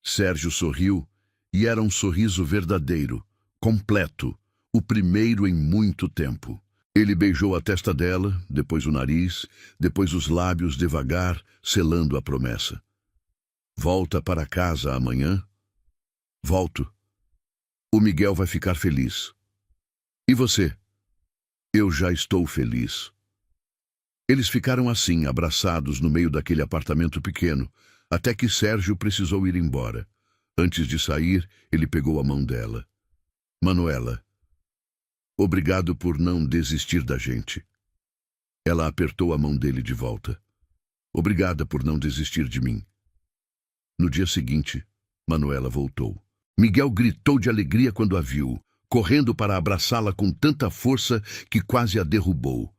Sérgio sorriu, e era um sorriso verdadeiro, completo, o primeiro em muito tempo. Ele beijou a testa dela, depois o nariz, depois os lábios devagar, selando a promessa. Volta para casa amanhã? Volto. O Miguel vai ficar feliz. E você? Eu já estou feliz. Eles ficaram assim, abraçados no meio daquele apartamento pequeno, até que Sérgio precisou ir embora. Antes de sair, ele pegou a mão dela. Manuela, obrigado por não desistir da gente. Ela apertou a mão dele de volta. Obrigada por não desistir de mim. No dia seguinte, Manuela voltou. Miguel gritou de alegria quando a viu, correndo para abraçá-la com tanta força que quase a derrubou.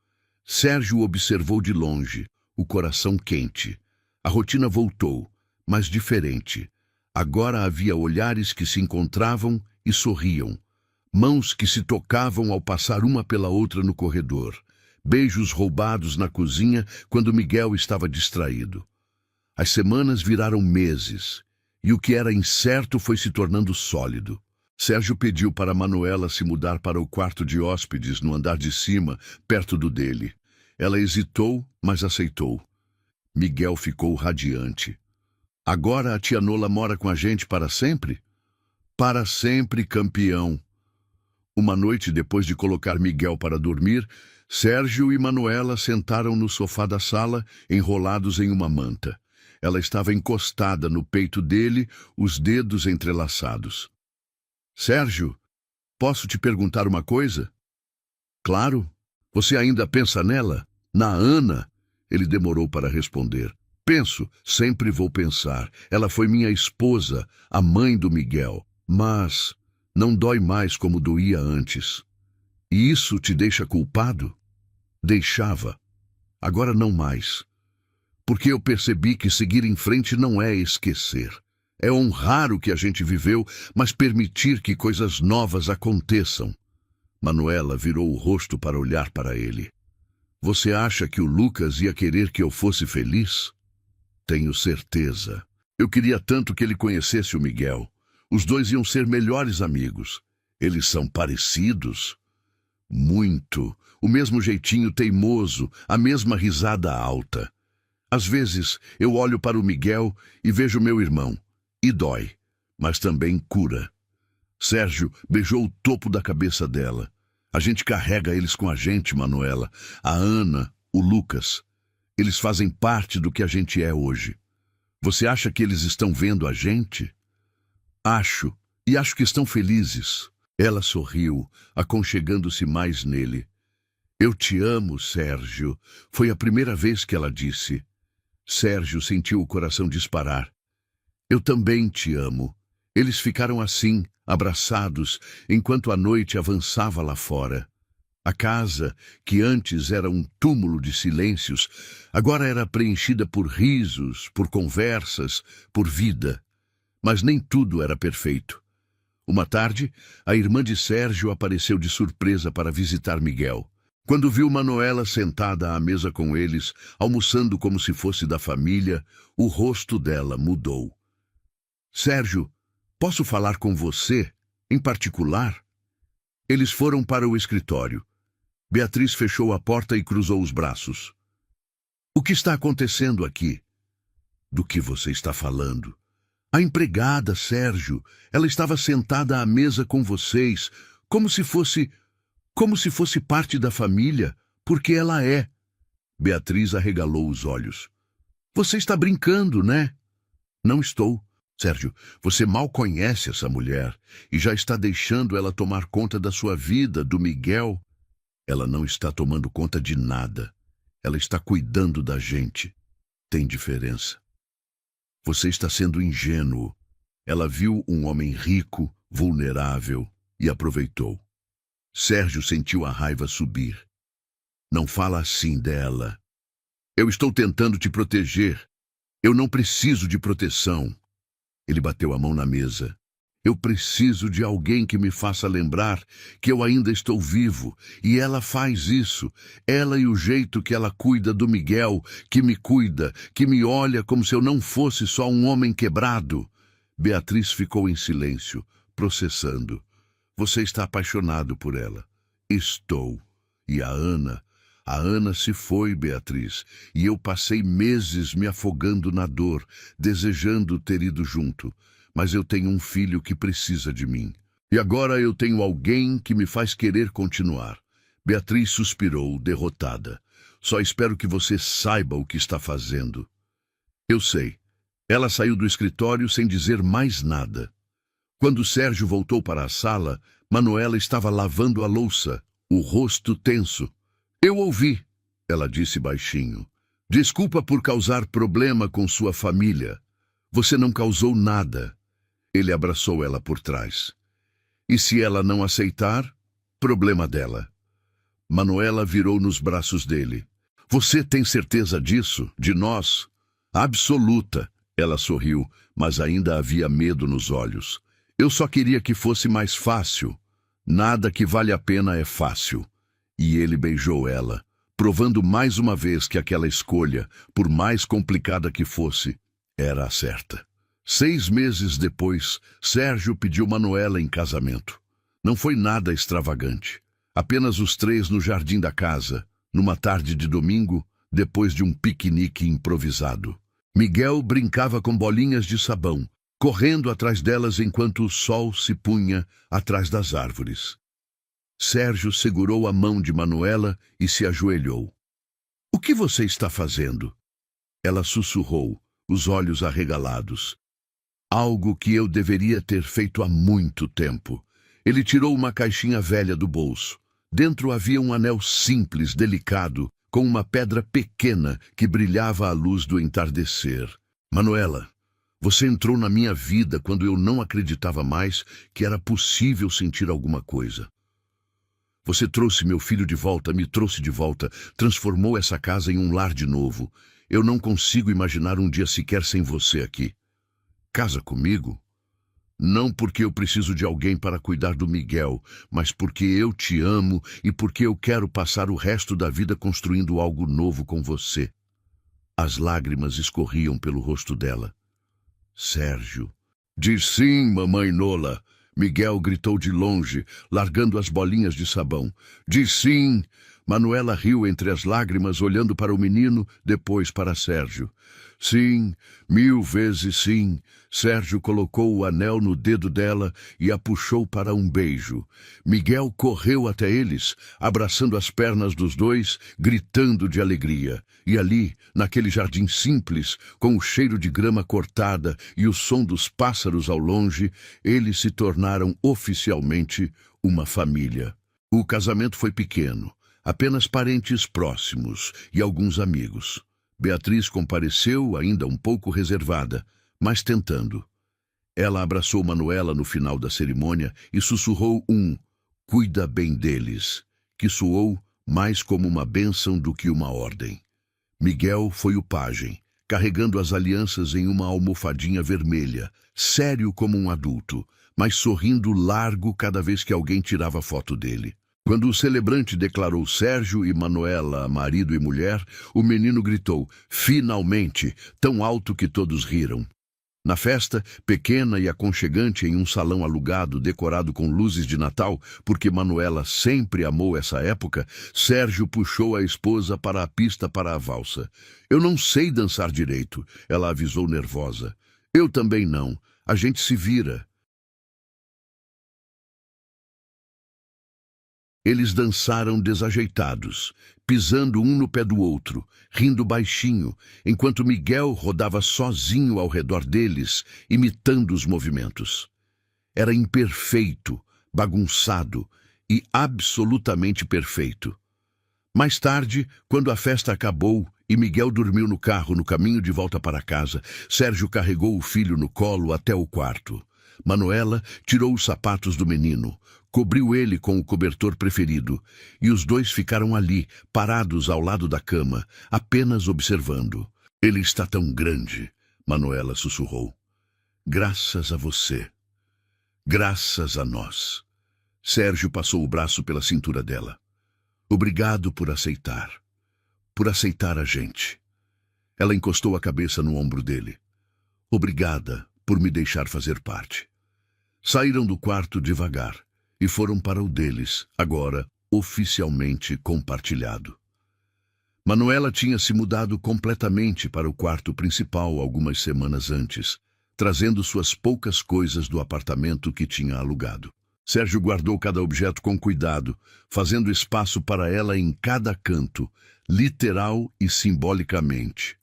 Sérgio observou de longe, o coração quente. A rotina voltou, mas diferente. Agora havia olhares que se encontravam e sorriam, mãos que se tocavam ao passar uma pela outra no corredor, beijos roubados na cozinha quando Miguel estava distraído. As semanas viraram meses, e o que era incerto foi se tornando sólido. Sérgio pediu para Manuela se mudar para o quarto de hóspedes no andar de cima, perto do dele. Ela hesitou, mas aceitou. Miguel ficou radiante. Agora a tia Nola mora com a gente para sempre? Para sempre, campeão. Uma noite, depois de colocar Miguel para dormir, Sérgio e Manuela sentaram no sofá da sala, enrolados em uma manta. Ela estava encostada no peito dele, os dedos entrelaçados. Sérgio, posso te perguntar uma coisa? Claro. Você ainda pensa nela? Na Ana? Ele demorou para responder. Penso, sempre vou pensar. Ela foi minha esposa, a mãe do Miguel. Mas não dói mais como doía antes. E isso te deixa culpado? Deixava. Agora não mais. Porque eu percebi que seguir em frente não é esquecer. É honrar o que a gente viveu, mas permitir que coisas novas aconteçam. Manuela virou o rosto para olhar para ele. Você acha que o Lucas ia querer que eu fosse feliz? Tenho certeza. Eu queria tanto que ele conhecesse o Miguel. Os dois iam ser melhores amigos. Eles são parecidos? Muito. O mesmo jeitinho teimoso, a mesma risada alta. Às vezes, eu olho para o Miguel e vejo meu irmão. E dói, mas também cura. Sérgio beijou o topo da cabeça dela. A gente carrega eles com a gente, Manuela. A Ana, o Lucas. Eles fazem parte do que a gente é hoje. Você acha que eles estão vendo a gente? Acho, e acho que estão felizes. Ela sorriu, aconchegando-se mais nele. Eu te amo, Sérgio. Foi a primeira vez que ela disse. Sérgio sentiu o coração disparar. Eu também te amo. Eles ficaram assim, abraçados, enquanto a noite avançava lá fora. A casa, que antes era um túmulo de silêncios, agora era preenchida por risos, por conversas, por vida. Mas nem tudo era perfeito. Uma tarde, a irmã de Sérgio apareceu de surpresa para visitar Miguel. Quando viu Manuela sentada à mesa com eles, almoçando como se fosse da família, o rosto dela mudou. Sérgio, posso falar com você, em particular? Eles foram para o escritório. Beatriz fechou a porta e cruzou os braços. O que está acontecendo aqui? Do que você está falando? A empregada, Sérgio, ela estava sentada à mesa com vocês, como se fosse parte da família, porque ela é. Beatriz arregalou os olhos. Você está brincando, né? Não estou. Sérgio, você mal conhece essa mulher e já está deixando ela tomar conta da sua vida, do Miguel. Ela não está tomando conta de nada. Ela está cuidando da gente. Tem diferença. Você está sendo ingênuo. Ela viu um homem rico, vulnerável e aproveitou. Sérgio sentiu a raiva subir. Não fala assim dela. Eu estou tentando te proteger. Eu não preciso de proteção. Ele bateu a mão na mesa. Eu preciso de alguém que me faça lembrar que eu ainda estou vivo. E ela faz isso. Ela e o jeito que ela cuida do Miguel, que me cuida, que me olha como se eu não fosse só um homem quebrado. Beatriz ficou em silêncio, processando. Você está apaixonado por ela. Estou. E a Ana se foi, Beatriz, e eu passei meses me afogando na dor, desejando ter ido junto. Mas eu tenho um filho que precisa de mim. E agora eu tenho alguém que me faz querer continuar. Beatriz suspirou, derrotada. Só espero que você saiba o que está fazendo. Eu sei. Ela saiu do escritório sem dizer mais nada. Quando Sérgio voltou para a sala, Manuela estava lavando a louça, o rosto tenso. Eu ouvi, ela disse baixinho. Desculpa por causar problema com sua família. Você não causou nada. Ele abraçou ela por trás. E se ela não aceitar, problema dela. Manuela virou nos braços dele. Você tem certeza disso? De nós? Absoluta. Ela sorriu, mas ainda havia medo nos olhos. Eu só queria que fosse mais fácil. Nada que vale a pena é fácil. E ele beijou ela, provando mais uma vez que aquela escolha, por mais complicada que fosse, era a certa. 6 meses depois, Sérgio pediu Manuela em casamento. Não foi nada extravagante. Apenas os 3 no jardim da casa, numa tarde de domingo, depois de um piquenique improvisado. Miguel brincava com bolinhas de sabão, correndo atrás delas enquanto o sol se punha atrás das árvores. Sérgio segurou a mão de Manuela e se ajoelhou. O que você está fazendo? Ela sussurrou, os olhos arregalados. Algo que eu deveria ter feito há muito tempo. Ele tirou uma caixinha velha do bolso. Dentro havia um anel simples, delicado, com uma pedra pequena que brilhava à luz do entardecer. Manuela, você entrou na minha vida quando eu não acreditava mais que era possível sentir alguma coisa. Você trouxe meu filho de volta, me trouxe de volta, transformou essa casa em um lar de novo. Eu não consigo imaginar um dia sequer sem você aqui. Casa comigo? Não porque eu preciso de alguém para cuidar do Miguel, mas porque eu te amo e porque eu quero passar o resto da vida construindo algo novo com você. As lágrimas escorriam pelo rosto dela. Sérgio. Diz sim, mamãe Nola. Miguel gritou de longe, largando as bolinhas de sabão. Diz sim, Manuela riu entre as lágrimas, olhando para o menino, depois para Sérgio. Sim, 1000 vezes sim. Sérgio colocou o anel no dedo dela e a puxou para um beijo. Miguel correu até eles, abraçando as pernas dos dois, gritando de alegria. E ali, naquele jardim simples, com o cheiro de grama cortada e o som dos pássaros ao longe, eles se tornaram oficialmente uma família. O casamento foi pequeno, apenas parentes próximos e alguns amigos. Beatriz compareceu, ainda um pouco reservada, mas tentando. Ela abraçou Manuela no final da cerimônia e sussurrou um "cuida bem deles", que soou mais como uma bênção do que uma ordem. Miguel foi o pajem, carregando as alianças em uma almofadinha vermelha, sério como um adulto, mas sorrindo largo cada vez que alguém tirava foto dele. Quando o celebrante declarou Sérgio e Manuela marido e mulher, o menino gritou, finalmente, tão alto que todos riram. Na festa, pequena e aconchegante em um salão alugado decorado com luzes de Natal, porque Manuela sempre amou essa época, Sérgio puxou a esposa para a pista para a valsa. Eu não sei dançar direito, ela avisou nervosa. Eu também não. A gente se vira. Eles dançaram desajeitados, pisando um no pé do outro, rindo baixinho, enquanto Miguel rodava sozinho ao redor deles, imitando os movimentos. Era imperfeito, bagunçado e absolutamente perfeito. Mais tarde, quando a festa acabou e Miguel dormiu no carro no caminho de volta para casa, Sérgio carregou o filho no colo até o quarto. Manuela tirou os sapatos do menino, cobriu ele com o cobertor preferido, e os dois ficaram ali, parados ao lado da cama, apenas observando. Ele está tão grande, Manuela sussurrou. Graças a você. Graças a nós. Sérgio passou o braço pela cintura dela. Obrigado por aceitar. Por aceitar a gente. Ela encostou a cabeça no ombro dele. Obrigada por me deixar fazer parte. Saíram do quarto devagar e foram para o deles, agora oficialmente compartilhado. Manuela tinha se mudado completamente para o quarto principal algumas semanas antes, trazendo suas poucas coisas do apartamento que tinha alugado. Sérgio guardou cada objeto com cuidado, fazendo espaço para ela em cada canto, literal e simbolicamente.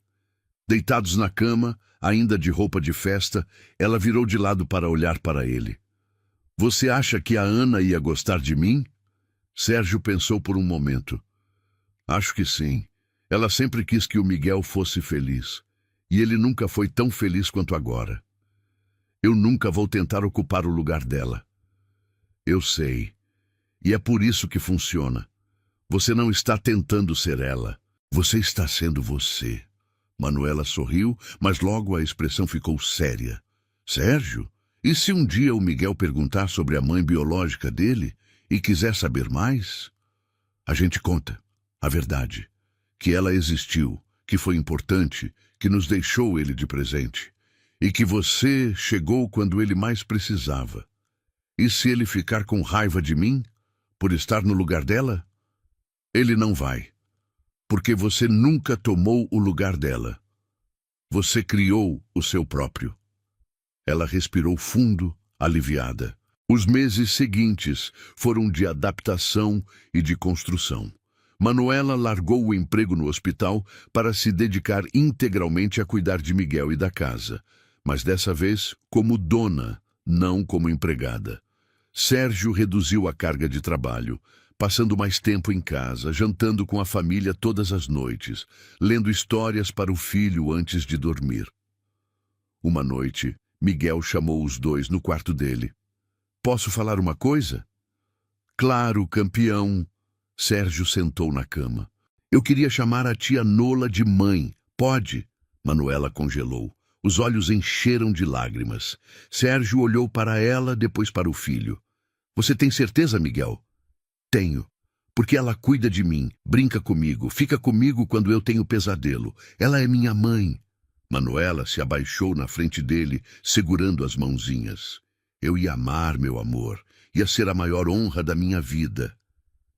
Deitados na cama, ainda de roupa de festa, ela virou de lado para olhar para ele. Você acha que a Ana ia gostar de mim? Sérgio pensou por um momento. Acho que sim. Ela sempre quis que o Miguel fosse feliz. E ele nunca foi tão feliz quanto agora. Eu nunca vou tentar ocupar o lugar dela. Eu sei. E é por isso que funciona. Você não está tentando ser ela. Você está sendo você. Manuela sorriu, mas logo a expressão ficou séria. Sérgio? E se um dia o Miguel perguntar sobre a mãe biológica dele e quiser saber mais? A gente conta a verdade. Que ela existiu, que foi importante, que nos deixou ele de presente. E que você chegou quando ele mais precisava. E se ele ficar com raiva de mim, por estar no lugar dela? Ele não vai. Porque você nunca tomou o lugar dela. Você criou o seu próprio. Ela respirou fundo, aliviada. Os meses seguintes foram de adaptação e de construção. Manuela largou o emprego no hospital para se dedicar integralmente a cuidar de Miguel e da casa, mas dessa vez como dona, não como empregada. Sérgio reduziu a carga de trabalho, passando mais tempo em casa, jantando com a família todas as noites, lendo histórias para o filho antes de dormir. Uma noite, Miguel chamou os dois no quarto dele. Posso falar uma coisa? Claro, campeão. Sérgio sentou na cama. Eu queria chamar a tia Nola de mãe. Pode? Manuela congelou. Os olhos encheram de lágrimas. Sérgio olhou para ela, depois para o filho. Você tem certeza, Miguel? Tenho. Porque ela cuida de mim, brinca comigo, fica comigo quando eu tenho pesadelo. Ela é minha mãe. Manuela se abaixou na frente dele, segurando as mãozinhas. Eu ia amar, meu amor. Ia ser a maior honra da minha vida.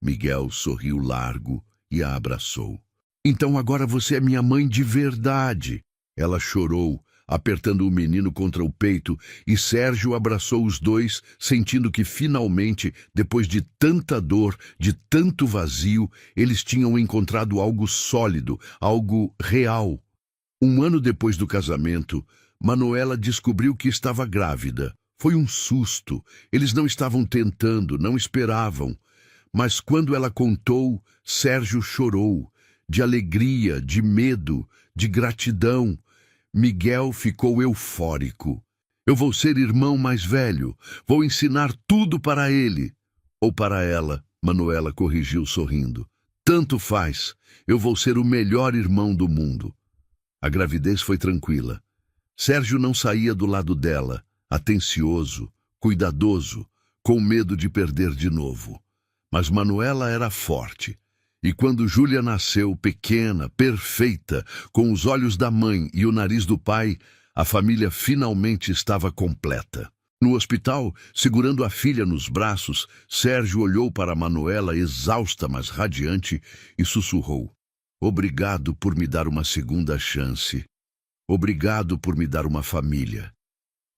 Miguel sorriu largo e a abraçou. Então agora você é minha mãe de verdade. Ela chorou, apertando o menino contra o peito, e Sérgio abraçou os dois, sentindo que finalmente, depois de tanta dor, de tanto vazio, eles tinham encontrado algo sólido, algo real. Um ano depois do casamento, Manuela descobriu que estava grávida. Foi um susto. Eles não estavam tentando, não esperavam. Mas quando ela contou, Sérgio chorou, de alegria, de medo, de gratidão. Miguel ficou eufórico. Eu vou ser irmão mais velho, vou ensinar tudo para ele. Ou para ela, Manuela corrigiu sorrindo. Tanto faz, eu vou ser o melhor irmão do mundo. A gravidez foi tranquila. Sérgio não saía do lado dela, atencioso, cuidadoso, com medo de perder de novo. Mas Manuela era forte. E quando Júlia nasceu, pequena, perfeita, com os olhos da mãe e o nariz do pai, a família finalmente estava completa. No hospital, segurando a filha nos braços, Sérgio olhou para Manuela, exausta, mas radiante, e sussurrou: Obrigado por me dar uma segunda chance. Obrigado por me dar uma família.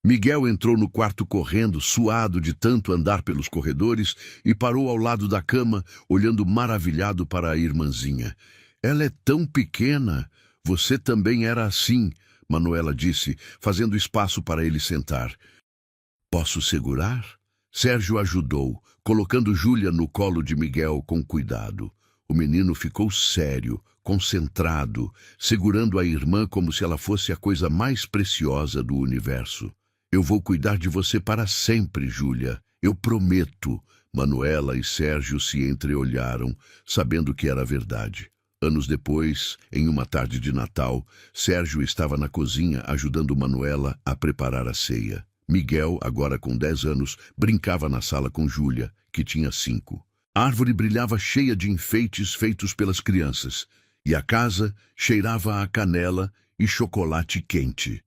Miguel entrou no quarto correndo, suado de tanto andar pelos corredores, e parou ao lado da cama, olhando maravilhado para a irmãzinha. Ela é tão pequena. Você também era assim, Manuela disse, fazendo espaço para ele sentar. Posso segurar? Sérgio ajudou, colocando Júlia no colo de Miguel com cuidado. O menino ficou sério, concentrado, segurando a irmã como se ela fosse a coisa mais preciosa do universo. Eu vou cuidar de você para sempre, Júlia. Eu prometo. Manuela e Sérgio se entreolharam, sabendo que era verdade. Anos depois, em uma tarde de Natal, Sérgio estava na cozinha ajudando Manuela a preparar a ceia. Miguel, agora com 10 anos, brincava na sala com Júlia, que tinha 5. A árvore brilhava cheia de enfeites feitos pelas crianças, e a casa cheirava a canela e chocolate quente.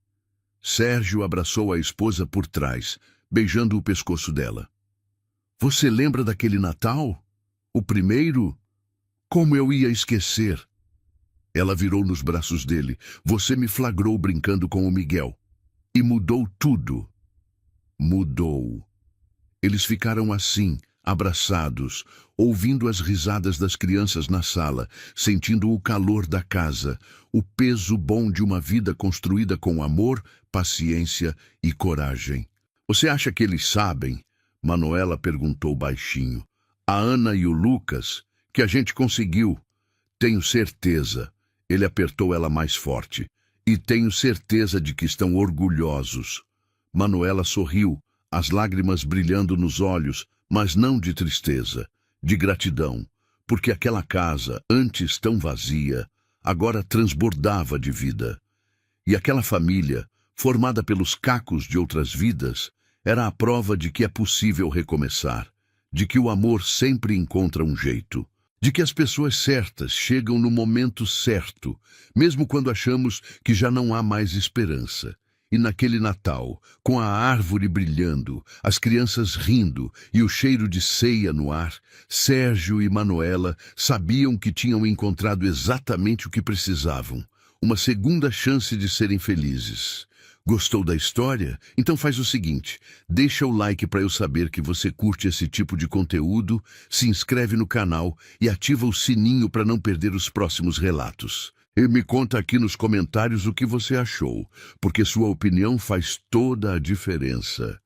Sérgio abraçou a esposa por trás, beijando o pescoço dela. Você lembra daquele Natal? O primeiro? Como eu ia esquecer? Ela virou nos braços dele. Você me flagrou brincando com o Miguel. E mudou tudo. Mudou. Eles ficaram assim, abraçados, ouvindo as risadas das crianças na sala, sentindo o calor da casa, o peso bom de uma vida construída com amor, paciência e coragem. Você acha que eles sabem? Manuela perguntou baixinho. A Ana e o Lucas, que a gente conseguiu. Tenho certeza. Ele apertou ela mais forte. E tenho certeza de que estão orgulhosos. Manuela sorriu, as lágrimas brilhando nos olhos, mas não de tristeza, de gratidão, porque aquela casa, antes tão vazia, agora transbordava de vida. E aquela família, formada pelos cacos de outras vidas, era a prova de que é possível recomeçar, de que o amor sempre encontra um jeito, de que as pessoas certas chegam no momento certo, mesmo quando achamos que já não há mais esperança. E naquele Natal, com a árvore brilhando, as crianças rindo e o cheiro de ceia no ar, Sérgio e Manuela sabiam que tinham encontrado exatamente o que precisavam, uma segunda chance de serem felizes. Gostou da história? Então faz o seguinte, deixa o like para eu saber que você curte esse tipo de conteúdo, se inscreve no canal e ativa o sininho para não perder os próximos relatos. E me conta aqui nos comentários o que você achou, porque sua opinião faz toda a diferença.